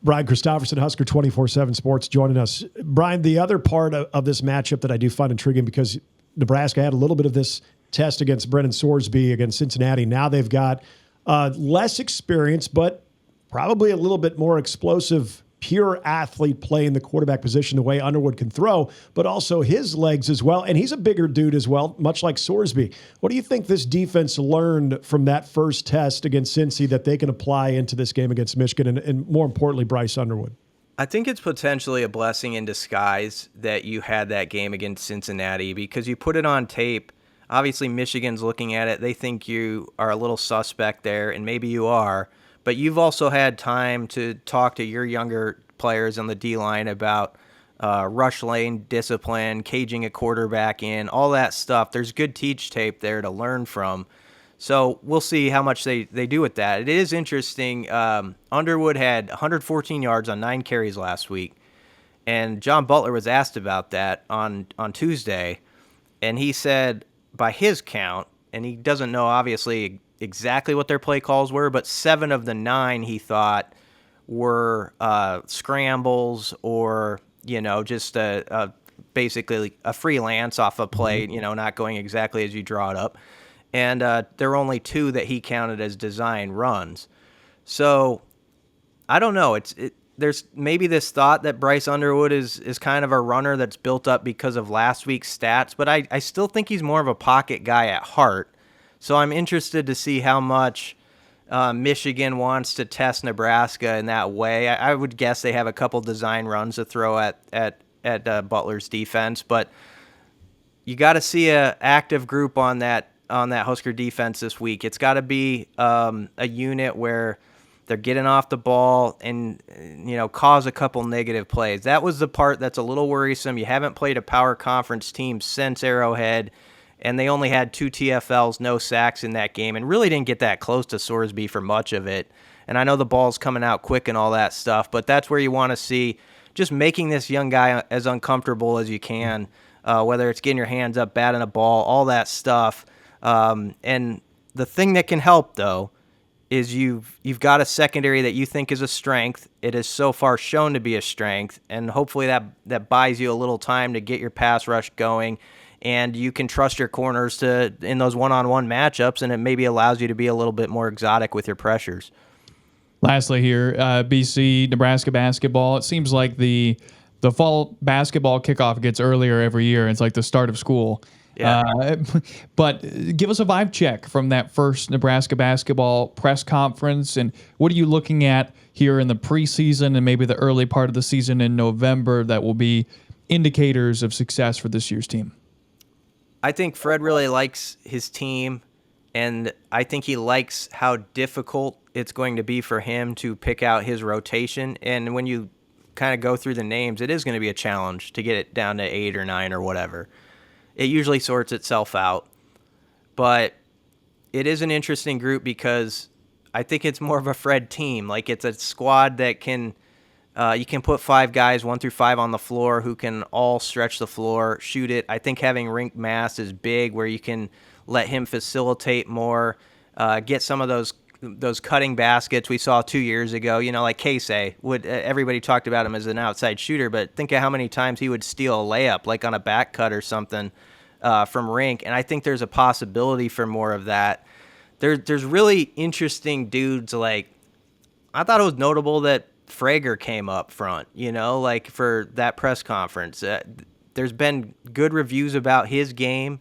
Brian Christopherson, Husker 24/7 Sports, joining us. Brian, the other part of this matchup that I do find intriguing, because Nebraska had a little bit of this test against Brennan Sorsby against Cincinnati. Now they've got less experience, but probably a little bit more explosive, pure athlete playing the quarterback position the way Underwood can throw, but also his legs as well. And he's a bigger dude as well, much like Sorsby. What do you think this defense learned from that first test against Cincy that they can apply into this game against Michigan and more importantly, Bryce Underwood? I think it's potentially a blessing in disguise that you had that game against Cincinnati, because you put it on tape. Obviously, Michigan's looking at it. They think you are a little suspect there, and maybe you are. But you've also had time to talk to your younger players on the D-line about rush lane discipline, caging a quarterback in, all that stuff. There's good teach tape there to learn from. So we'll see how much they do with that. It is interesting. Underwood had 114 yards on 9 carries last week, and John Butler was asked about that on Tuesday, and he said by his count, and he doesn't know obviously exactly what their play calls were, but 7 of the 9 he thought were scrambles or just basically a freelance off a play, not going exactly as you draw it up. And there were only 2 that he counted as design runs. So I don't know. There's maybe this thought that Bryce Underwood is kind of a runner that's built up because of last week's stats, but I still think he's more of a pocket guy at heart. So I'm interested to see how much Michigan wants to test Nebraska in that way. I would guess they have a couple design runs to throw at Butler's defense, but you got to see an active group on that Husker defense this week. It's got to be a unit where they're getting off the ball and cause a couple negative plays. That was the part that's a little worrisome. You haven't played a power conference team since Arrowhead, and they only had 2 TFLs, no sacks in that game, and really didn't get that close to Sorsby for much of it. And I know the ball's coming out quick and all that stuff, but that's where you want to see just making this young guy as uncomfortable as you can, whether it's getting your hands up, batting a ball, all that stuff. And the thing that can help, though, is you've got a secondary that you think is a strength. It has so far shown to be a strength, and hopefully that buys you a little time to get your pass rush going, and you can trust your corners in those one-on-one matchups, and it maybe allows you to be a little bit more exotic with your pressures. Lastly here, BC, Nebraska basketball. It seems like the fall basketball kickoff gets earlier every year. It's like the start of school. Yeah. But give us a vibe check from that first Nebraska basketball press conference, and what are you looking at here in the preseason and maybe the early part of the season in November that will be indicators of success for this year's team? I think Fred really likes his team, and I think he likes how difficult it's going to be for him to pick out his rotation. And when you kind of go through the names, it is going to be a challenge to get it down to 8 or 9 or whatever. It usually sorts itself out. But it is an interesting group because I think it's more of a Fred team. Like, it's a squad that can you can put 5 guys 1 through 5 on the floor who can all stretch the floor, shoot it. I think having rink mass is big, where you can let him facilitate more, get some of those cutting baskets we saw 2 years ago. You know, like Casey would. Everybody talked about him as an outside shooter, but think of how many times he would steal a layup, like on a back cut or something, from rink. And I think there's a possibility for more of that. There's really interesting dudes. Like, I thought it was notable that Frager came up front, you know, like for that press conference. There's been good reviews about his game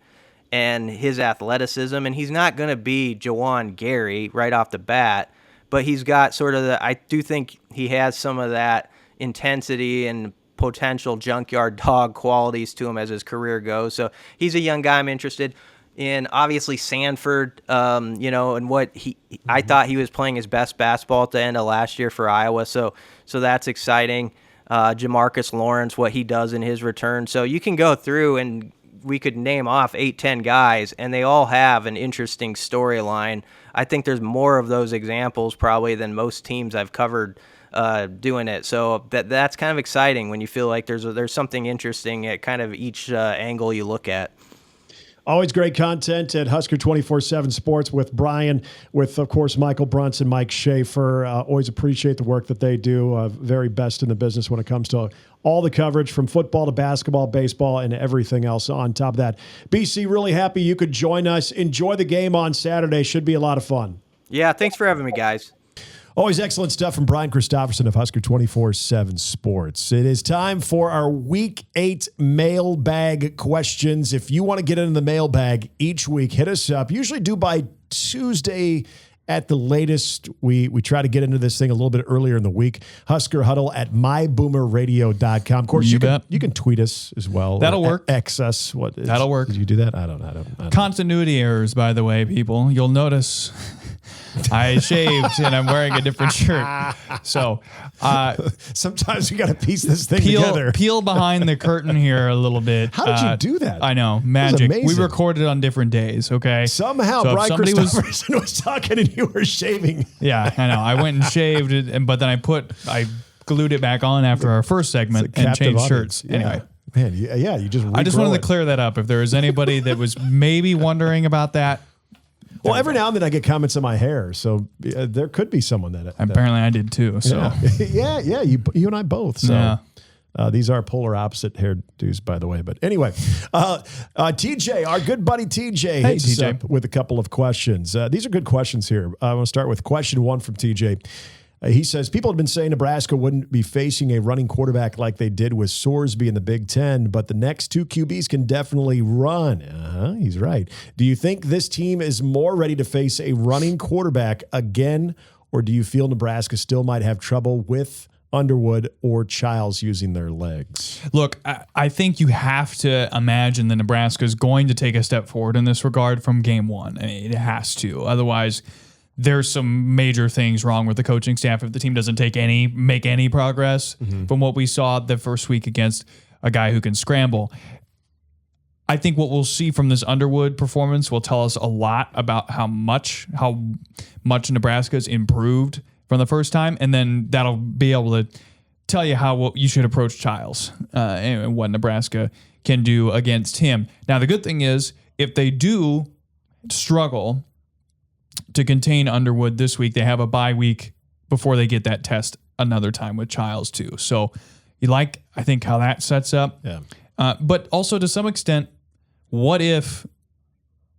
and his athleticism, and he's not going to be Jawan Gary right off the bat, but he's got sort of I do think he has some of that intensity and potential junkyard dog qualities to him as his career goes. So he's a young guy I'm interested in. Obviously Sanford, you know, and what I thought he was playing his best basketball at the end of last year for Iowa. So that's exciting. Jamarcus Lawrence, what he does in his return. So you can go through and we could name off 8-10 guys, and they all have an interesting storyline. I think there's more of those examples probably than most teams I've covered doing it. So that's kind of exciting when you feel like there's something interesting at kind of each angle you look at. Always great content at Husker 24/7 Sports with Brian, with, of course, Michael Brunson, Mike Schaefer. Always appreciate the work that they do. Very best in the business when it comes to all the coverage from football to basketball, baseball, and everything else on top of that. BC, really happy you could join us. Enjoy the game on Saturday. Should be a lot of fun. Yeah, thanks for having me, guys. Always excellent stuff from Brian Christopherson of Husker 24/7 Sports. It is time for our Week 8 mailbag questions. If you want to get into the mailbag each week, hit us up. Usually do by Tuesday at the latest. We try to get into this thing a little bit earlier in the week. Husker Huddle at myboomerradio.com. Of course, you can tweet us as well. That'll work. X us. That'll work. Did you do that? I don't. Continuity errors, by the way, people. You'll notice I shaved and I'm wearing a different shirt. So sometimes you got to piece this thing together. Peel behind the curtain here a little bit. How did you do that? I know. Magic. We recorded on different days, okay? Somehow Brian Christopherson was talking and you were shaving. Yeah, I know. I went and shaved it, but then I glued it back on after our first segment and changed shirts. Yeah. Anyway. Man, yeah, you just I just wanted to clear that up. If there was anybody that was maybe wondering about that. Well, every now and then I get comments on my hair, so there could be someone that apparently I did too. So yeah, you and I both. So yeah. These are polar opposite hairdos, by the way. But anyway, TJ, our good buddy TJ, hits us up with a couple of questions. These are good questions here. I want to start with question 1 from TJ. He says, people have been saying Nebraska wouldn't be facing a running quarterback like they did with Sorsby in the Big Ten, but the next 2 QBs can definitely run. He's right. Do you think this team is more ready to face a running quarterback again, or do you feel Nebraska still might have trouble with Underwood or Childs using their legs? Look, I think you have to imagine that Nebraska is going to take a step forward in this regard from game 1. I mean, it has to. Otherwise, there's some major things wrong with the coaching staff if the team doesn't make any progress from what we saw the first week against a guy who can scramble. I think what we'll see from this Underwood performance will tell us a lot about how much Nebraska's improved from the first time, and then that'll be able to tell you how you should approach Childs and what Nebraska can do against him. Now, the good thing is, if they do struggle to contain Underwood this week, they have a bye week before they get that test another time with Childs too. So I think how that sets up. Yeah. But also to some extent, what if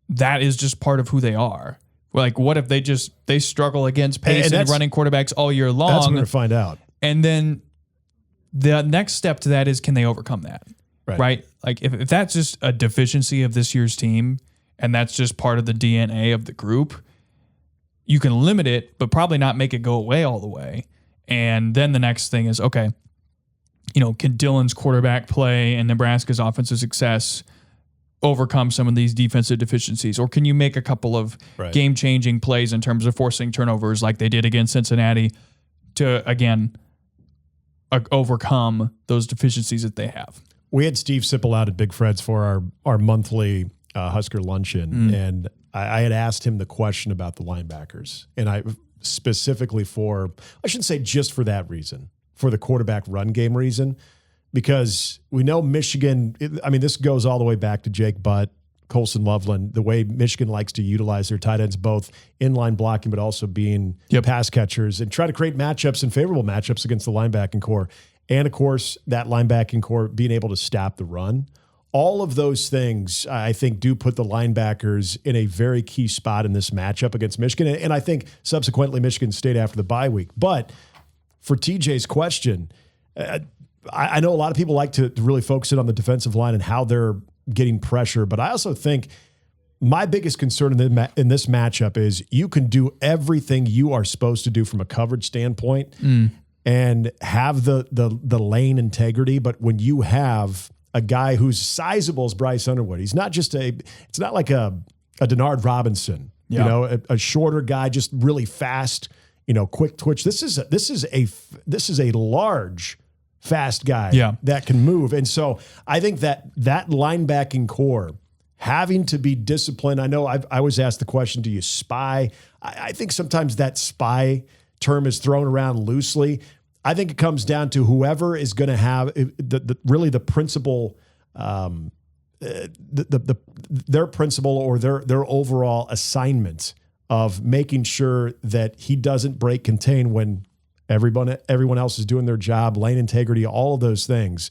that is just part of who they are? Like, what if they struggle against pace and running quarterbacks all year long? That's what we're going to find out. And then the next step to that is, can they overcome that? Right? Like, if that's just a deficiency of this year's team and that's just part of the DNA of the group, you can limit it, but probably not make it go away all the way. And then the next thing is, okay, can Dillon's quarterback play and Nebraska's offensive success overcome some of these defensive deficiencies? Or can you make a couple of game-changing plays in terms of forcing turnovers like they did against Cincinnati to, again, overcome those deficiencies that they have? We had Steve Sipple out at Big Fred's for our monthly Husker luncheon, and I had asked him the question about the linebackers, and I specifically I shouldn't say just for that reason, for the quarterback run game reason, because we know Michigan, this goes all the way back to Jake Butt, Colson Loveland, the way Michigan likes to utilize their tight ends, both inline blocking, but also being pass catchers, and try to create matchups and favorable matchups against the linebacking core. And, of course, that linebacking core being able to stop the run. All of those things, I think, do put the linebackers in a very key spot in this matchup against Michigan. And I think subsequently Michigan State after the bye week. But for TJ's question, I know a lot of people like to really focus in on the defensive line and how they're getting pressure. But I also think my biggest concern in this matchup is you can do everything you are supposed to do from a coverage standpoint and have the lane integrity. But when you have a guy who's sizable as Bryce Underwood, he's not just it's not like a Denard Robinson, a shorter guy, just really fast, quick twitch. This is a large, fast guy that can move. And so I think that linebacking core having to be disciplined. I know I was asked the question, do you spy? I think sometimes that spy term is thrown around loosely. I think it comes down to whoever is going to have the principal, their principal or their overall assignment of making sure that he doesn't break contain when everyone else is doing their job, lane integrity, all of those things.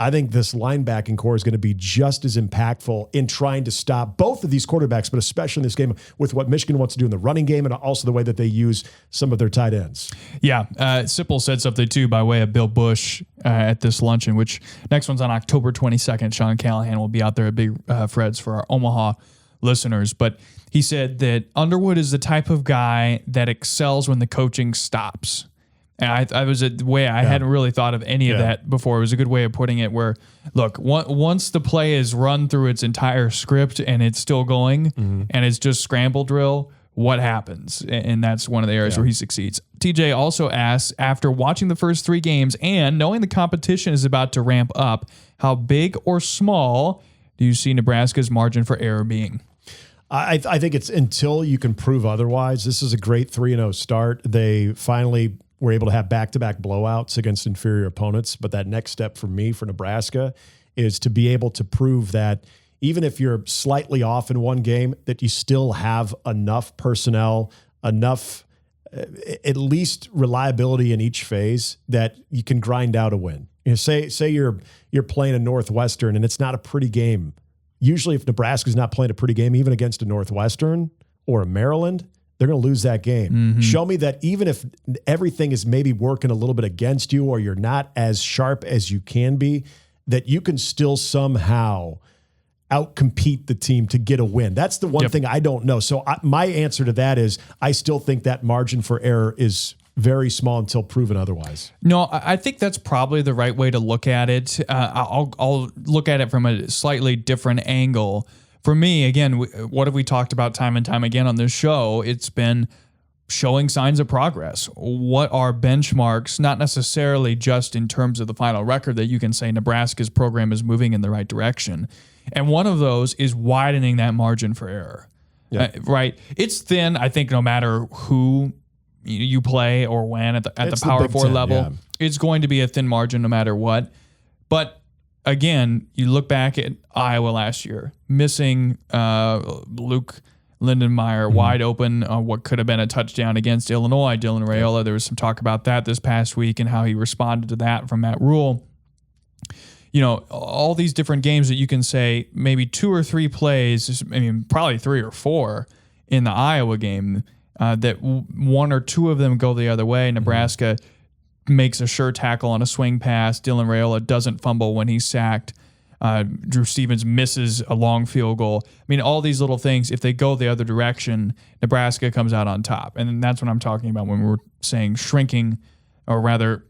I think this linebacking core is going to be just as impactful in trying to stop both of these quarterbacks, but especially in this game with what Michigan wants to do in the running game and also the way that they use some of their tight ends. Yeah. Sipple said something too by way of Bill Bush at this luncheon, which next one's on October 22nd. Sean Callahan will be out there at Big Fred's for our Omaha listeners. But he said that Underwood is the type of guy that excels when the coaching stops. And I was a way I hadn't really thought of any of that before. It was a good way of putting it where, look, once the play is run through its entire script and it's still going and it's just scramble drill, what happens? And that's one of the areas where he succeeds. TJ also asks, after watching the first 3 games and knowing the competition is about to ramp up, how big or small do you see Nebraska's margin for error being? I think it's until you can prove otherwise. This is a great 3-0 start. They finally were able to have back-to-back blowouts against inferior opponents. But that next step for me, for Nebraska, is to be able to prove that even if you're slightly off in one game, that you still have enough personnel, enough at least reliability in each phase that you can grind out a win. Say you're playing a Northwestern and it's not a pretty game. Usually if Nebraska's not playing a pretty game, even against a Northwestern or a Maryland, they're going to lose that game. Show me that even if everything is maybe working a little bit against you or you're not as sharp as you can be, that you can still somehow outcompete the team to get a win. That's the one thing I don't know. So my answer to that is I still think that margin for error is very small until proven otherwise. No, I think that's probably the right way to look at it. I'll look at it from a slightly different angle. For me, again, what have we talked about time and time again on this show? It's been showing signs of progress. What are benchmarks, not necessarily just in terms of the final record that you can say Nebraska's program is moving in the right direction. And one of those is widening that margin for error, right? It's thin, I think, no matter who you play or when at the Power 4 level. It's going to be a thin margin no matter what. But again, you look back at Iowa last year, missing Luke Lindenmeyer wide open on what could have been a touchdown against Illinois. Dylan Raiola, there was some talk about that this past week and how he responded to that from Matt Rule. All these different games that you can say maybe 2 or 3 plays, probably 3 or 4 in the Iowa game that 1 or 2 of them go the other way. Nebraska makes a sure tackle on a swing pass. Dylan Raiola doesn't fumble when he's sacked. Drew Stevens misses a long field goal. All these little things, if they go the other direction, Nebraska comes out on top. And that's what I'm talking about when we're saying shrinking, or rather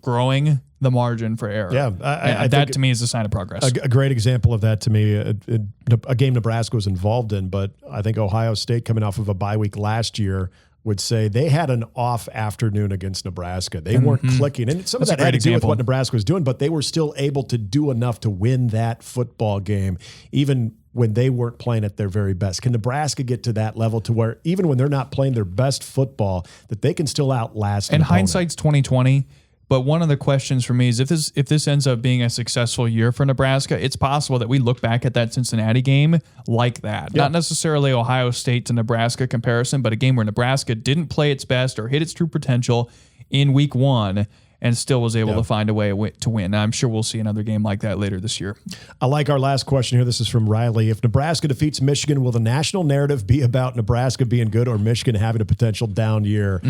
growing the margin for error. Yeah, I that think to me is a sign of progress. A great example of that to me, a game Nebraska was involved in, but I think Ohio State, coming off of a bye week last year, would say they had an off afternoon against Nebraska. They weren't clicking. And some of that had to do with what Nebraska was doing, but they were still able to do enough to win that football game, even when they weren't playing at their very best. Can Nebraska get to that level to where even when they're not playing their best football, that they can still outlast an And opponent? hindsight's 2020. But one of the questions for me is if this ends up being a successful year for Nebraska, it's possible that we look back at that Cincinnati game like that. Yeah. Not necessarily Ohio State to Nebraska comparison, but a game where Nebraska didn't play its best or hit its true potential in week 1 and still was able to find a way to win. And I'm sure we'll see another game like that later this year. I like our last question here. This is from Riley. If Nebraska defeats Michigan, will the national narrative be about Nebraska being good or Michigan having a potential down year?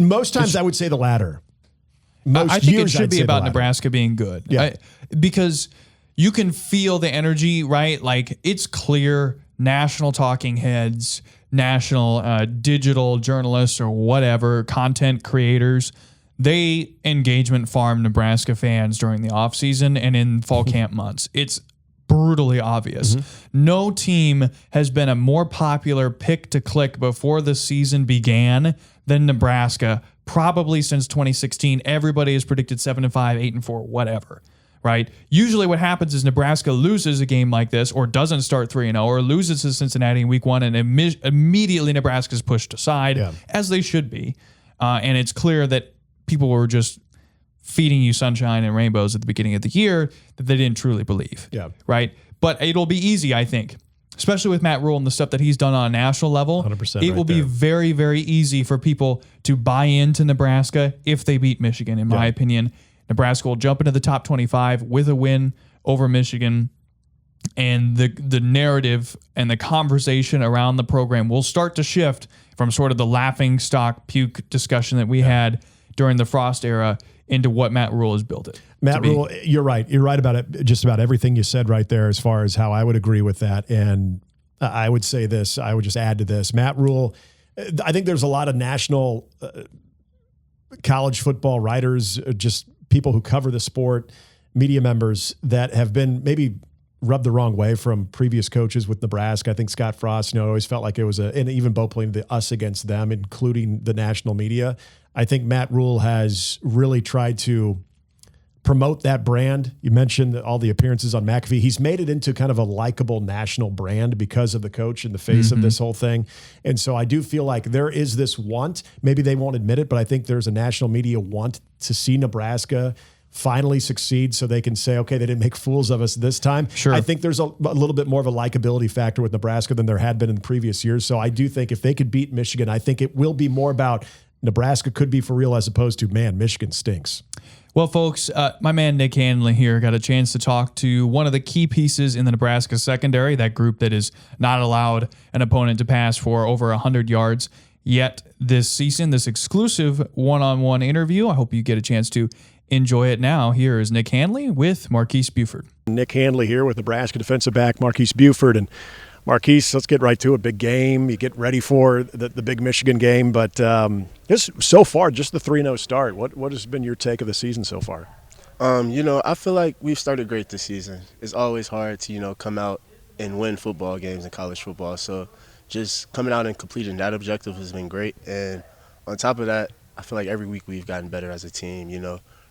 Most times I would say the latter. I think it should be about Nebraska being good. Yeah. Because you can feel the energy, right? Like it's clear national talking heads, national digital journalists or whatever, content creators, they engagement farm Nebraska fans during the offseason and in fall camp months. It's brutally obvious. No team has been a more popular pick to click before the season began than Nebraska, probably since 2016. Everybody has predicted 7-5, 8-4, whatever, right? Usually what happens is Nebraska loses a game like this or doesn't start 3-0 or loses to Cincinnati in week 1 and immediately Nebraska's pushed aside, as they should be. And it's clear that people were just feeding you sunshine and rainbows at the beginning of the year that they didn't truly believe, right? But it'll be easy, I think, especially with Matt Rule and the stuff that he's done on a national level. 100% it will be very, very easy for people to buy into Nebraska if they beat Michigan, in my opinion. Nebraska will jump into the top 25 with a win over Michigan, and the narrative and the conversation around the program will start to shift from sort of the laughing stock puke discussion that we had during the Frost era into what Matt Rule has built it. Matt Rule, you're right. You're right about it. Just about everything you said right there as far as how I would agree with that. And I would say this, I would just add to this. Matt Rule, I think there's a lot of national college football writers, just people who cover the sport, media members that have been maybe rubbed the wrong way from previous coaches with Nebraska. I think Scott Frost, always felt like it was and even Bo playing the us against them, including the national media. I think Matt Rule has really tried to promote that brand. You mentioned all the appearances on McAfee. He's made it into kind of a likable national brand because of the coach in the face of this whole thing. And so I do feel like there is this want, maybe they won't admit it, but I think there's a national media want to see Nebraska finally succeed so they can say, okay, they didn't make fools of us this time. Sure. I think there's a little bit more of a likability factor with Nebraska than there had been in the previous years. So I do think if they could beat Michigan, I think it will be more about Nebraska could be for real as opposed to, man, Michigan stinks. Well, folks, my man Nick Handley here got a chance to talk to one of the key pieces in the Nebraska secondary, that group that is not allowed an opponent to pass for over 100 yards yet this season. This exclusive one-on-one interview, I hope you get a chance to enjoy it now. Here is Nick Handley with Marques Buford. Nick Handley here with Nebraska defensive back Marques Buford. And Marques, let's get right to it. Big game. You get ready for the big Michigan game. But so far, just the 3-0 start. What has been your take of the season so far? I feel like we've started great this season. It's always hard to, come out and win football games in college football. So just coming out and completing that objective has been great. And on top of that, I feel like every week we've gotten better as a team.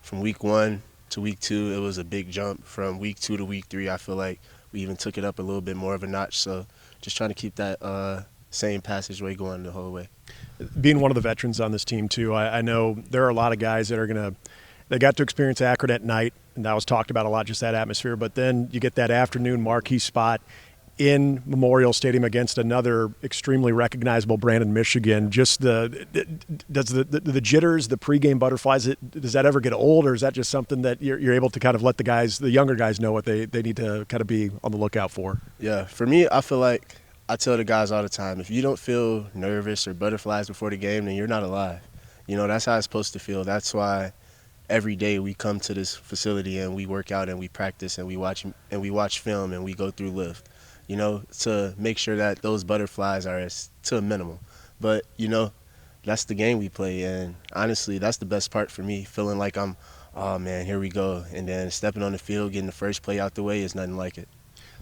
From week 1 to week 2, it was a big jump. From week 2 to week 3, I feel like we even took it up a little bit more of a notch. So just trying to keep that same passageway going the whole way. Being one of the veterans on this team, too, I know there are a lot of guys that are they got to experience Akron at night, and that was talked about a lot, just that atmosphere. But then you get that afternoon marquee spot in Memorial Stadium against another extremely recognizable brand in Michigan. Just the jitters, the pregame butterflies, does that ever get old, or is that just something that you're able to kind of let the younger guys know what they need to kind of be on the lookout for? Yeah, for me, I feel like I tell the guys all the time, if you don't feel nervous or butterflies before the game, then you're not alive. That's how it's supposed to feel. That's why every day we come to this facility and we work out and we practice and we watch film and we go through lift. To make sure that those butterflies are to a minimum. But, that's the game we play. And honestly, that's the best part for me, feeling like I'm oh man, here we go. And then stepping on the field, getting the first play out the way is nothing like it.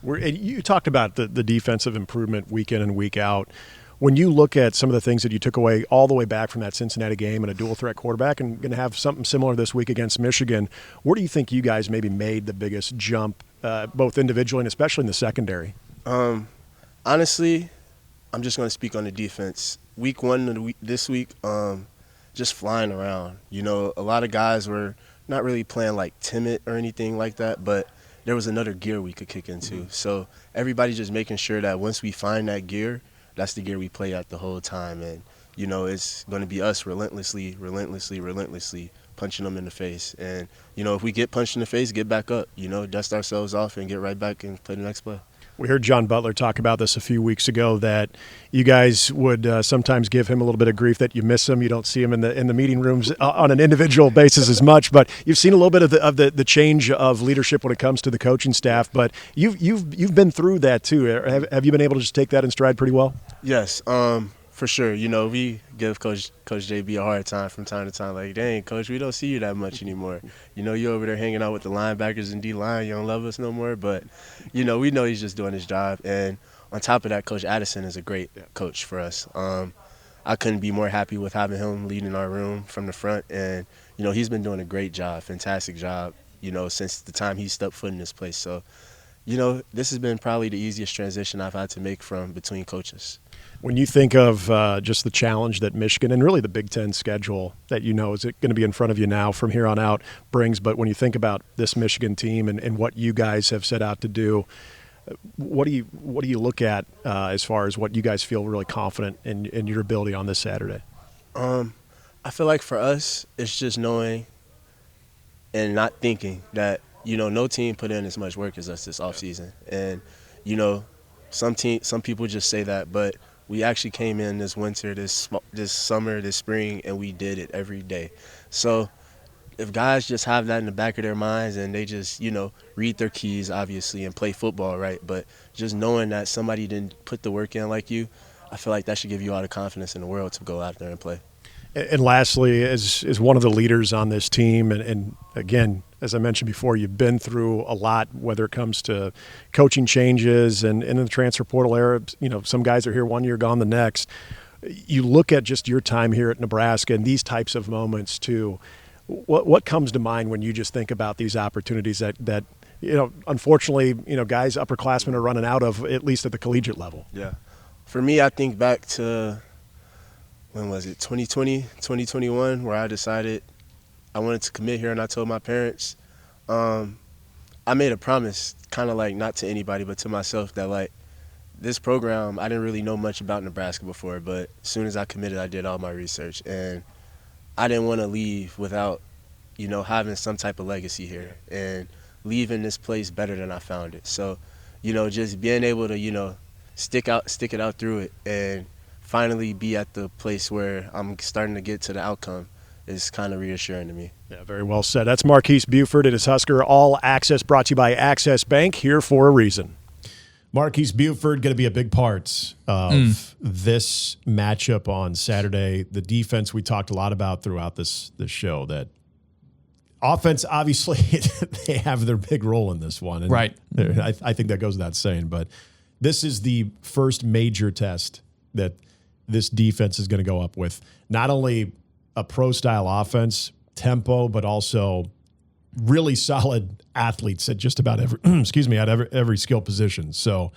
You talked about the defensive improvement week in and week out. When you look at some of the things that you took away all the way back from that Cincinnati game and a dual threat quarterback, and going to have something similar this week against Michigan, where do you think you guys maybe made the biggest jump, both individually and especially in the secondary? Honestly, I'm just going to speak on the defense. Week 1 of the week, this week, just flying around. You know, a lot of guys were not really playing like timid or anything like that, but there was another gear we could kick into. So everybody just making sure that once we find that gear, that's the gear we play at the whole time. And, you know, it's going to be us relentlessly punching them in the face. And, you know, if we get punched in the face, get back up, you know, dust ourselves off and get right back and play the next play. We heard John Butler talk about this a few weeks ago, that you guys would sometimes give him a little bit of grief that you miss him. You don't see him in the meeting rooms on an individual basis as much, but you've seen a little bit of the change of leadership when it comes to the coaching staff. But you've been through that too. Have you been able to just take that in stride pretty well? Yes, for sure. You know, we give Coach JB a hard time from time to time. Like, dang, Coach, we don't see you that much anymore. You know, you're over there hanging out with the linebackers and D-line. You don't love us no more. But, you know, we know he's just doing his job. And on top of that, Coach Addison is a great coach for us. I couldn't be more happy with having him leading our room from the front. And, you know, he's been doing a great job, fantastic job, you know, since the time he stepped foot in this place. So, you know, this has been probably the easiest transition I've had to make from between coaches. When you think of just the challenge that Michigan and really the Big Ten schedule that you know is going to be in front of you now from here on out brings, but when you think about this Michigan team and what you guys have set out to do, what do you look at as far as what you guys feel really confident in your ability on this Saturday? I feel like for us, it's just knowing and not thinking that, you know, no team put in as much work as us this offseason. And, you know, some people just say that, but we actually came in this winter, this summer, this spring, and we did it every day. So if guys just have that in the back of their minds and they just, you know, read their keys, obviously, and play football, right, but just knowing that somebody didn't put the work in like you, I feel like that should give you all the confidence in the world to go out there and play. And lastly, as one of the leaders on this team, and again, as I mentioned before, you've been through a lot, whether it comes to coaching changes and in the transfer portal era. You know, some guys are here 1 year, gone the next. You look at just your time here at Nebraska and these types of moments too. What comes to mind when you just think about these opportunities that you know, unfortunately, you know, guys, upperclassmen are running out of, at least at the collegiate level? Yeah. For me, I think back to, when was it, 2020, 2021, where I decided I wanted to commit here, and I told my parents, I made a promise, kind of like not to anybody but to myself, that like this program, I didn't really know much about Nebraska before, but as soon as I committed, I did all my research, and I didn't want to leave without, you know, having some type of legacy here and leaving this place better than I found it. So, you know, just being able to, you know, stick it out through it and finally be at the place where I'm starting to get to the outcome is kind of reassuring to me. Yeah, very well said. That's Marques Buford. It is Husker All Access, brought to you by Access Bank, here for a reason. Marques Buford going to be a big part of this matchup on Saturday. The defense we talked a lot about throughout this show. That offense, obviously, they have their big role in this one. And right. I think that goes without saying. But this is the first major test that this defense is going to go up with. Not only a pro-style offense, tempo, but also really solid athletes at just about every every skill position. So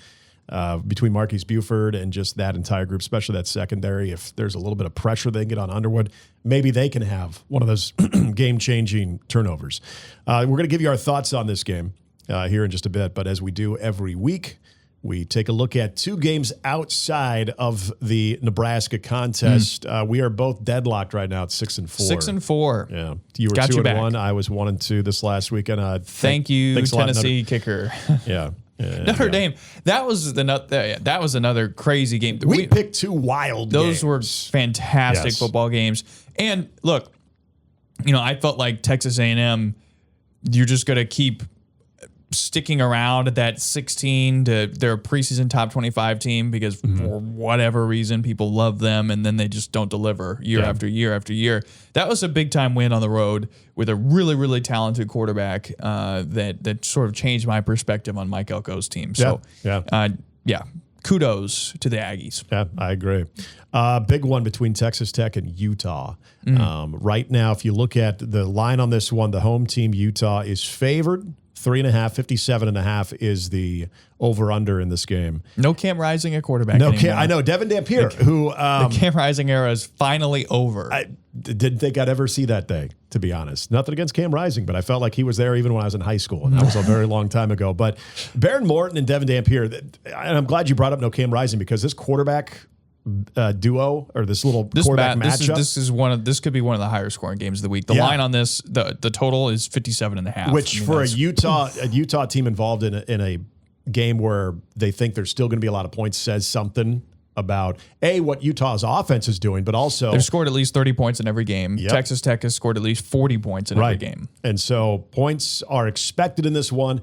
between Marques Buford and just that entire group, especially that secondary, if there's a little bit of pressure they get on Underwood, maybe they can have one of those game-changing turnovers. We're going to give you our thoughts on this game here in just a bit, but as we do every week, we take a look at two games outside of the Nebraska contest. We are both deadlocked right now at 6-4. 6-4. Yeah, you were Got 2-1. I was 1-2 this last weekend. Thank you, Tennessee kicker. Yeah. Notre Dame. That was another crazy game. We picked two wild Those games. were fantastic football games. And look, you know, I felt like Texas A&M, you're just going to keep sticking around at that 16 to their preseason top 25 team because for whatever reason people love them and then they just don't deliver year after year after year. That was a big time win on the road with a really, really talented quarterback that sort of changed my perspective on Mike Elko's team. So kudos to the Aggies. Yeah, I agree. Big one between Texas Tech and Utah. Right now, if you look at the line on this one, the home team, Utah, is favored. 3.5, 57.5 is the over-under in this game. No Cam Rising at quarterback anymore. I know. Devin Dampier, the Cam Rising era is finally over. I didn't think I'd ever see that day, to be honest. Nothing against Cam Rising, but I felt like he was there even when I was in high school, and that was a very long time ago. But Baron Morton and Devin Dampier, and I'm glad you brought up no Cam Rising because this quarterback duo or this quarterback matchup. This could be one of the higher scoring games of the week. The line on this, the total is 57.5. Which for a Utah team involved in a game where they think there's still going to be a lot of points says something about what Utah's offense is doing, but also they've scored at least 30 points in every game. Yep. Texas Tech has scored at least 40 points in every game. And so points are expected in this one.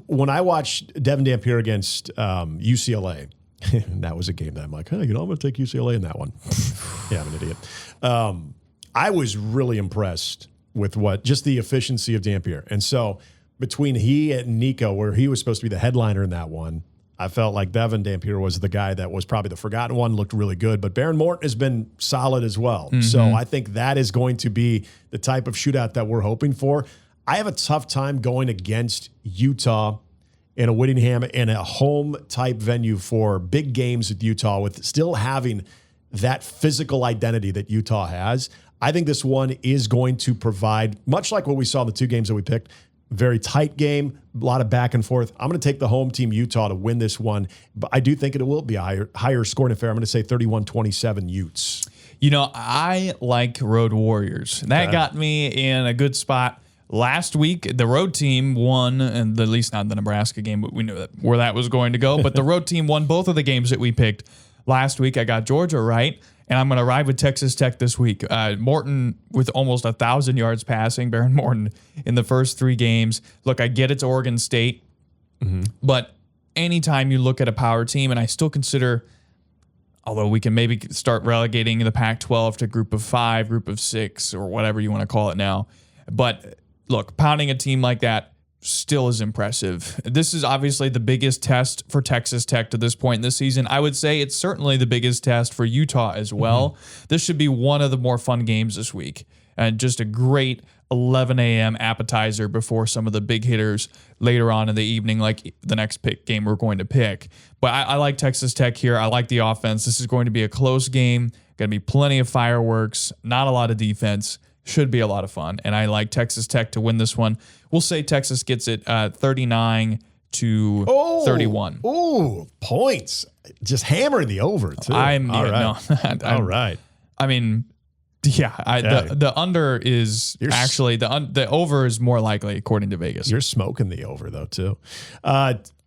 When I watched Devin Dampier against UCLA, that was a game that I'm like, I'm going to take UCLA in that one. Yeah, I'm an idiot. I was really impressed with just the efficiency of Dampier. And so between he and Nico, where he was supposed to be the headliner in that one, I felt like Devin Dampier was the guy that was probably the forgotten one, looked really good. But Baron Morton has been solid as well. So I think that is going to be the type of shootout that we're hoping for. I have a tough time going against Utah in a Whittingham and a home type venue for big games with Utah with still having that physical identity that Utah has. I think this one is going to provide, much like what we saw in the two games that we picked, very tight game, a lot of back and forth. I'm going to take the home team Utah to win this one, but I do think it will be a higher scoring affair. I'm going to say 31-27 Utes. I like Road Warriors. That got me in a good spot. Last week, the road team won, and at least not the Nebraska game, but we knew where that was going to go. But the road team won both of the games that we picked last week. I got Georgia right, and I'm going to ride with Texas Tech this week. Morton with almost 1,000 yards passing, Baron Morton in the first three games. Look, I get it's Oregon State, but anytime you look at a power team, and I still consider, although we can maybe start relegating the Pac-12 to group of 5, group of 6, or whatever you want to call it now, but look, pounding a team like that still is impressive. This is obviously the biggest test for Texas Tech to this point in the season. I would say it's certainly the biggest test for Utah as well. This should be one of the more fun games this week. And just a great 11 a.m. appetizer before some of the big hitters later on in the evening, like the next game we're going to pick. But I like Texas Tech here. I like the offense. This is going to be a close game. Going to be plenty of fireworks, not a lot of defense. Should be a lot of fun, and I like Texas Tech to win this one. We'll say Texas gets it 39-31. Oh, points. Just hammering the over, too. All right. I mean, the under is actually, the over is more likely, according to Vegas. You're smoking the over, though, too.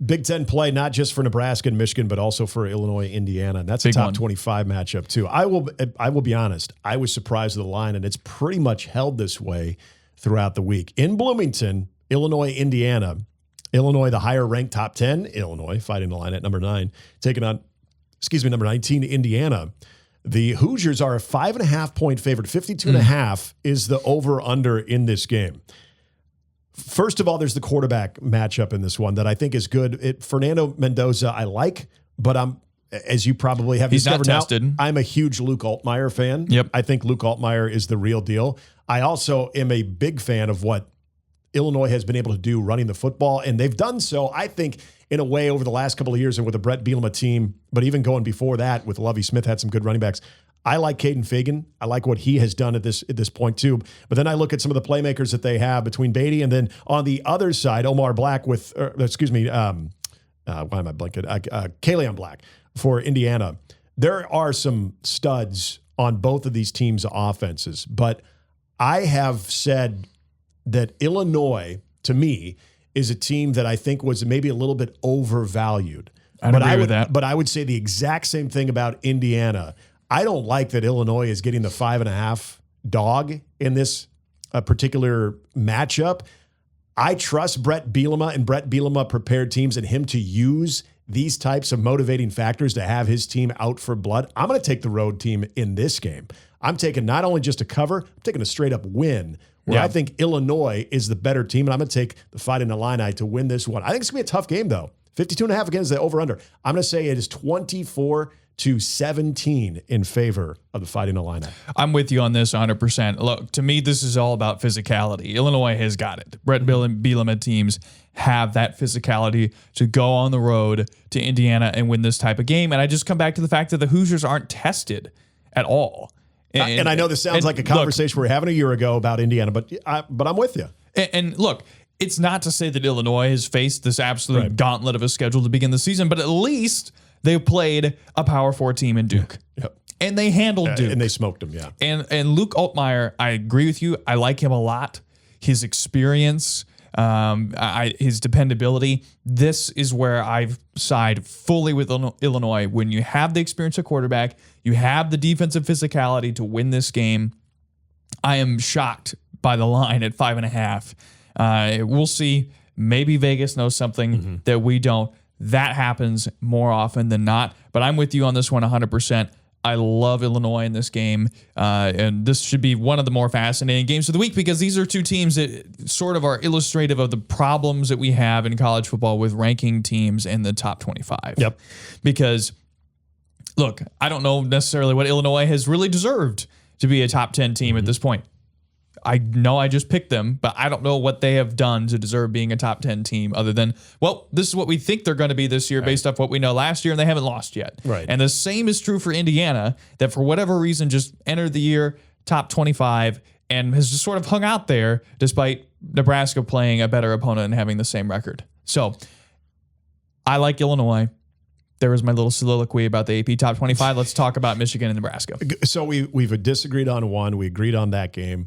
Big Ten play, not just for Nebraska and Michigan, but also for Illinois, Indiana. And that's a top 25 matchup, too. I will be honest. I was surprised with the line, and it's pretty much held this way throughout the week. In Bloomington, Illinois, Indiana. Illinois, the higher-ranked top 10. Illinois fighting the line at number 9. Taking on, number 19, Indiana. The Hoosiers are a 5.5-point favorite. 52.5 is the over-under in this game. First of all, there's the quarterback matchup in this one that I think is good. Fernando Mendoza, I like, but as you probably have discovered now, I'm a huge Luke Altmaier fan. Yep. I think Luke Altmaier is the real deal. I also am a big fan of what Illinois has been able to do running the football, and they've done so, I think, in a way over the last couple of years and with the Brett Bielema team, but even going before that with Lovie Smith had some good running backs. I like Caden Fagan. I like what he has done at this point too. But then I look at some of the playmakers that they have between Beatty and then on the other side, Omar Black with, why am I blanking? Kaleon Black for Indiana. There are some studs on both of these teams' offenses, but I have said that Illinois, to me, is a team that I think was maybe a little bit overvalued. I agree with that. But I would say the exact same thing about Indiana. I don't like that Illinois is getting the 5.5 dog in this particular matchup. I trust Brett Bielema and Brett Bielema prepared teams and him to use these types of motivating factors to have his team out for blood. I'm going to take the road team in this game. I'm taking not only just a cover, I'm taking a straight up win where I think Illinois is the better team, and I'm going to take the Fighting Illini to win this one. I think it's going to be a tough game, though. 52.5 again is the over-under. I'm going to say it is 24-17 in favor of the Fighting Illini. I'm with you on this 100%. Look, to me, this is all about physicality. Illinois has got it. Brett Bielema teams have that physicality to go on the road to Indiana and win this type of game. And I just come back to the fact that the Hoosiers aren't tested at all. And I know this sounds like a conversation we were having a year ago about Indiana, but I'm with you. And look, it's not to say that Illinois has faced this absolute gauntlet of a schedule to begin the season, but at least they played a Power 4 team in Duke. Yep. And they handled Duke. And they smoked them, And Luke Altmaier, I agree with you. I like him a lot. His experience, his dependability. This is where I've side fully with Illinois. When you have the experience at quarterback, you have the defensive physicality to win this game. I am shocked by the line at 5.5. We'll see. Maybe Vegas knows something that we don't. That happens more often than not. But I'm with you on this one 100%. I love Illinois in this game. And this should be one of the more fascinating games of the week because these are two teams that sort of are illustrative of the problems that we have in college football with ranking teams in the top 25. Yep. Because, look, I don't know necessarily what Illinois has really deserved to be a top 10 team at this point. I know I just picked them, but I don't know what they have done to deserve being a top 10 team other than, well, this is what we think they're going to be this year based off what we know last year, and they haven't lost yet. Right. And the same is true for Indiana, that for whatever reason just entered the year top 25 and has just sort of hung out there despite Nebraska playing a better opponent and having the same record. So I like Illinois. There was my little soliloquy about the AP top 25. Let's talk about Michigan and Nebraska. So we've disagreed on one. We agreed on that game.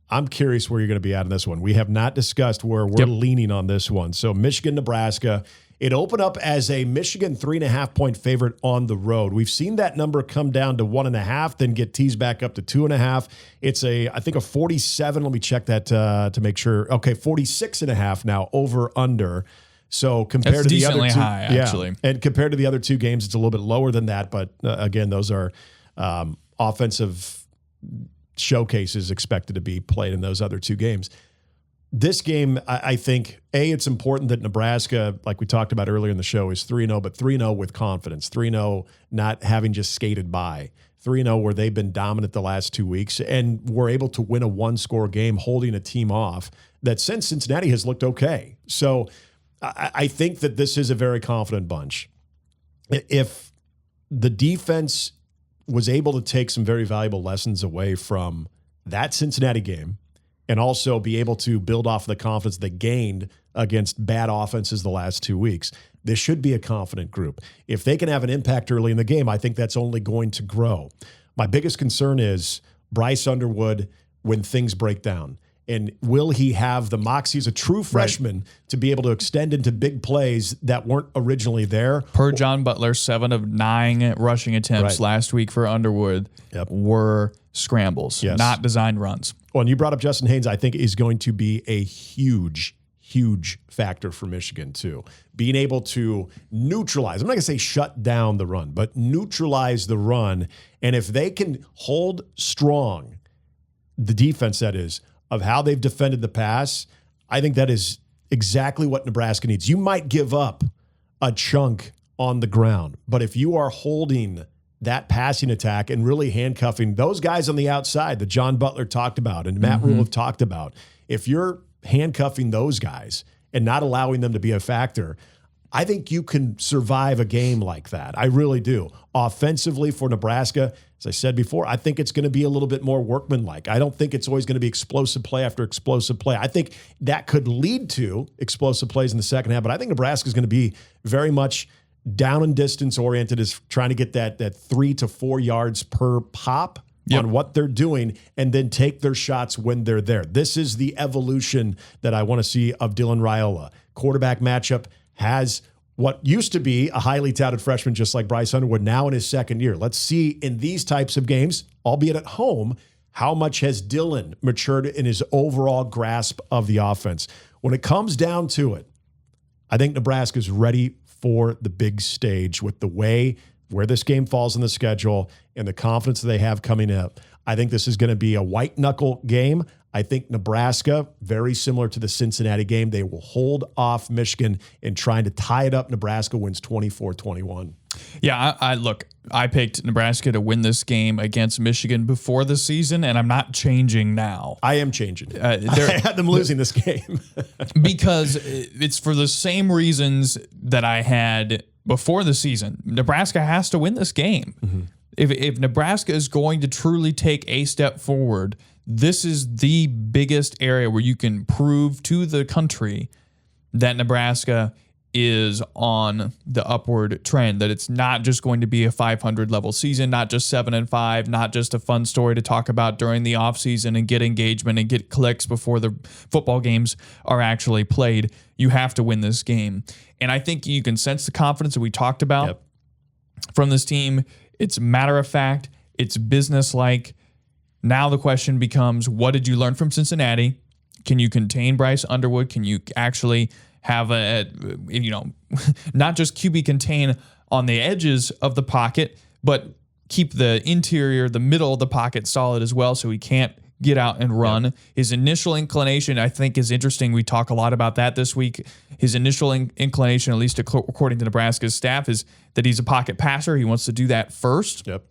I'm curious where you're going to be at in this one. We have not discussed where we're leaning on this one. So Michigan, Nebraska, it opened up as a Michigan 3.5-point favorite on the road. We've seen that number come down to 1.5, then get teased back up to 2.5. It's I think a 47. Let me check that to make sure. Okay, 46.5 now over under. So compared to the other two, high, actually. And compared to the other two games, it's a little bit lower than that. But again, those are offensive showcases expected to be played in those other two games. This game, I think, it's important that Nebraska, like we talked about earlier in the show, is 3-0, but 3-0 with confidence. 3-0 not having just skated by. 3-0 where they've been dominant the last 2 weeks and were able to win a one-score game holding a team off that since Cincinnati has looked okay. So I think that this is a very confident bunch. If the defense was able to take some very valuable lessons away from that Cincinnati game and also be able to build off the confidence they gained against bad offenses the last 2 weeks, this should be a confident group. If they can have an impact early in the game, I think that's only going to grow. My biggest concern is Bryce Underwood when things break down. And will he have the moxie as a true freshman to be able to extend into big plays that weren't originally there? Per John Butler, 7 of 9 rushing attempts last week for Underwood were scrambles, not designed runs. Well, and you brought up Justin Haynes, I think is going to be a huge factor for Michigan too. Being able to neutralize, I'm not going to say shut down the run, but neutralize the run. And if they can hold strong, the defense that is, of how they've defended the pass, I think that is exactly what Nebraska needs. You might give up a chunk on the ground, but if you are holding that passing attack and really handcuffing those guys on the outside that John Butler talked about and Matt Rule have talked about, if you're handcuffing those guys and not allowing them to be a factor, I think you can survive a game like that. I really do. Offensively for Nebraska, as I said before, I think it's going to be a little bit more workmanlike. I don't think it's always going to be explosive play after explosive play. I think that could lead to explosive plays in the second half, but I think Nebraska is going to be very much down and distance oriented, is trying to get that 3 to 4 yards per pop on what they're doing and then take their shots when they're there. This is the evolution that I want to see of Dylan Raiola. Quarterback matchup has what used to be a highly touted freshman just like Bryce Underwood now in his second year. Let's see in these types of games, albeit at home, How much has Dylan matured in his overall grasp of the offense? When it comes down to it, I think Nebraska's ready for the big stage with the way where this game falls in the schedule and the confidence that they have coming up. I think this is going to be a white-knuckle game. I think Nebraska, very similar to the Cincinnati game, they will hold off Michigan in trying to tie it up. Nebraska wins 24-21. Yeah, I picked Nebraska to win this game against Michigan before the season, and I'm not changing now. I am changing. I had them losing this game. Because it's for the same reasons that I had before the season. Nebraska has to win this game. Mm-hmm. If Nebraska is going to truly take a step forward, this is the biggest area where you can prove to the country that Nebraska is on the upward trend, that it's not just going to be a 500 level season, not just 7-5, not just a fun story to talk about during the offseason and get engagement and get clicks before the football games are actually played. You have to win this game. And I think you can sense the confidence that we talked about from this team. It's matter of fact. It's business-like. Now the question becomes, what did you learn from Cincinnati? Can you contain Bryce Underwood? Can you actually have not just QB contain on the edges of the pocket, but keep the interior, the middle of the pocket solid as well, so he can't get out and run. Yep. His initial inclination, I think, is interesting. We talk a lot about that this week. His initial inclination, at least according to Nebraska's staff, is that he's a pocket passer. He wants to do that first. Yep.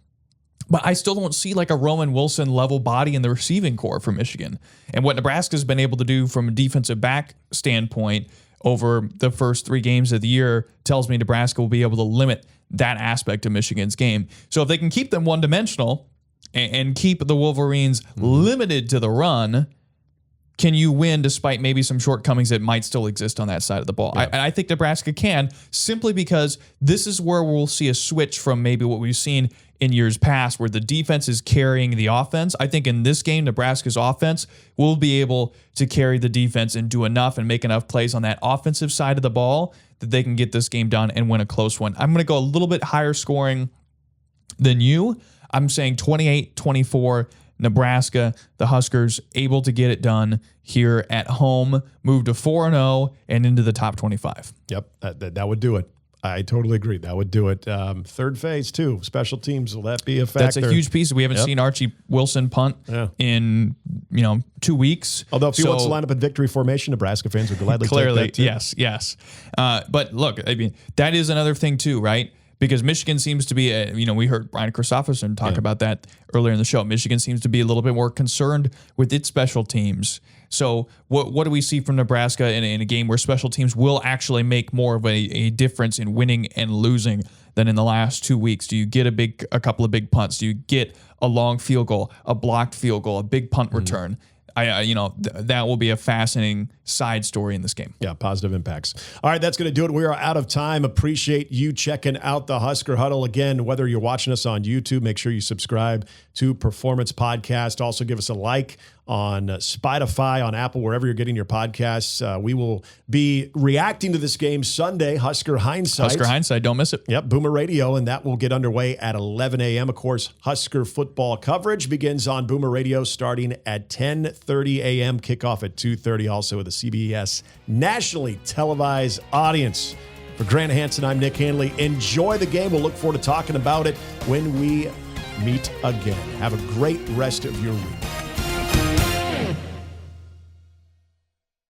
But I still don't see like a Roman Wilson level body in the receiving core for Michigan. And what Nebraska's been able to do from a defensive back standpoint over the first 3 games of the year tells me Nebraska will be able to limit that aspect of Michigan's game. So if they can keep them one-dimensional and keep the Wolverines limited to the run, can you win despite maybe some shortcomings that might still exist on that side of the ball? Yeah. I think Nebraska can, simply because this is where we'll see a switch from maybe what we've seen in years past, where the defense is carrying the offense. I think in this game, Nebraska's offense will be able to carry the defense and do enough and make enough plays on that offensive side of the ball that they can get this game done and win a close one. I'm going to go a little bit higher scoring than you. I'm saying 28-24, Nebraska, the Huskers, able to get it done here at home, move to 4-0 and into the top 25. Yep, that would do it. I totally agree. That would do it. Third phase, too. Special teams, will that be a factor? That's a huge piece. We haven't seen Archie Wilson punt in 2 weeks. Although if he wants to line up in victory formation, Nebraska fans would gladly clearly take that, too. Yes. But look, I mean, that is another thing, too, right? Because Michigan seems to be, we heard Brian Christopherson talk about that earlier in the show. Michigan seems to be a little bit more concerned with its special teams. So what do we see from Nebraska in a game where special teams will actually make more of a difference in winning and losing than in the last 2 weeks? Do you get a couple of big punts? Do you get a long field goal, a blocked field goal, a big punt return? That will be a fascinating side story in this game. Yeah, positive impacts. All right, that's going to do it. We are out of time. Appreciate you checking out the Husker Huddle. Again, whether you're watching us on YouTube, make sure you subscribe to Performance Podcast. Also, give us a like on Spotify, on Apple, wherever you're getting your podcasts. We will be reacting to this game Sunday, Husker Hindsight. Husker Hindsight, don't miss it. Yep, Boomer Radio, and that will get underway at 11 a.m. Of course, Husker football coverage begins on Boomer Radio starting at 10:30 a.m., kickoff at 2:30, also with a CBS nationally televised audience. For Grant Hansen, I'm Nick Handley. Enjoy the game. We'll look forward to talking about it when we meet again. Have a great rest of your week.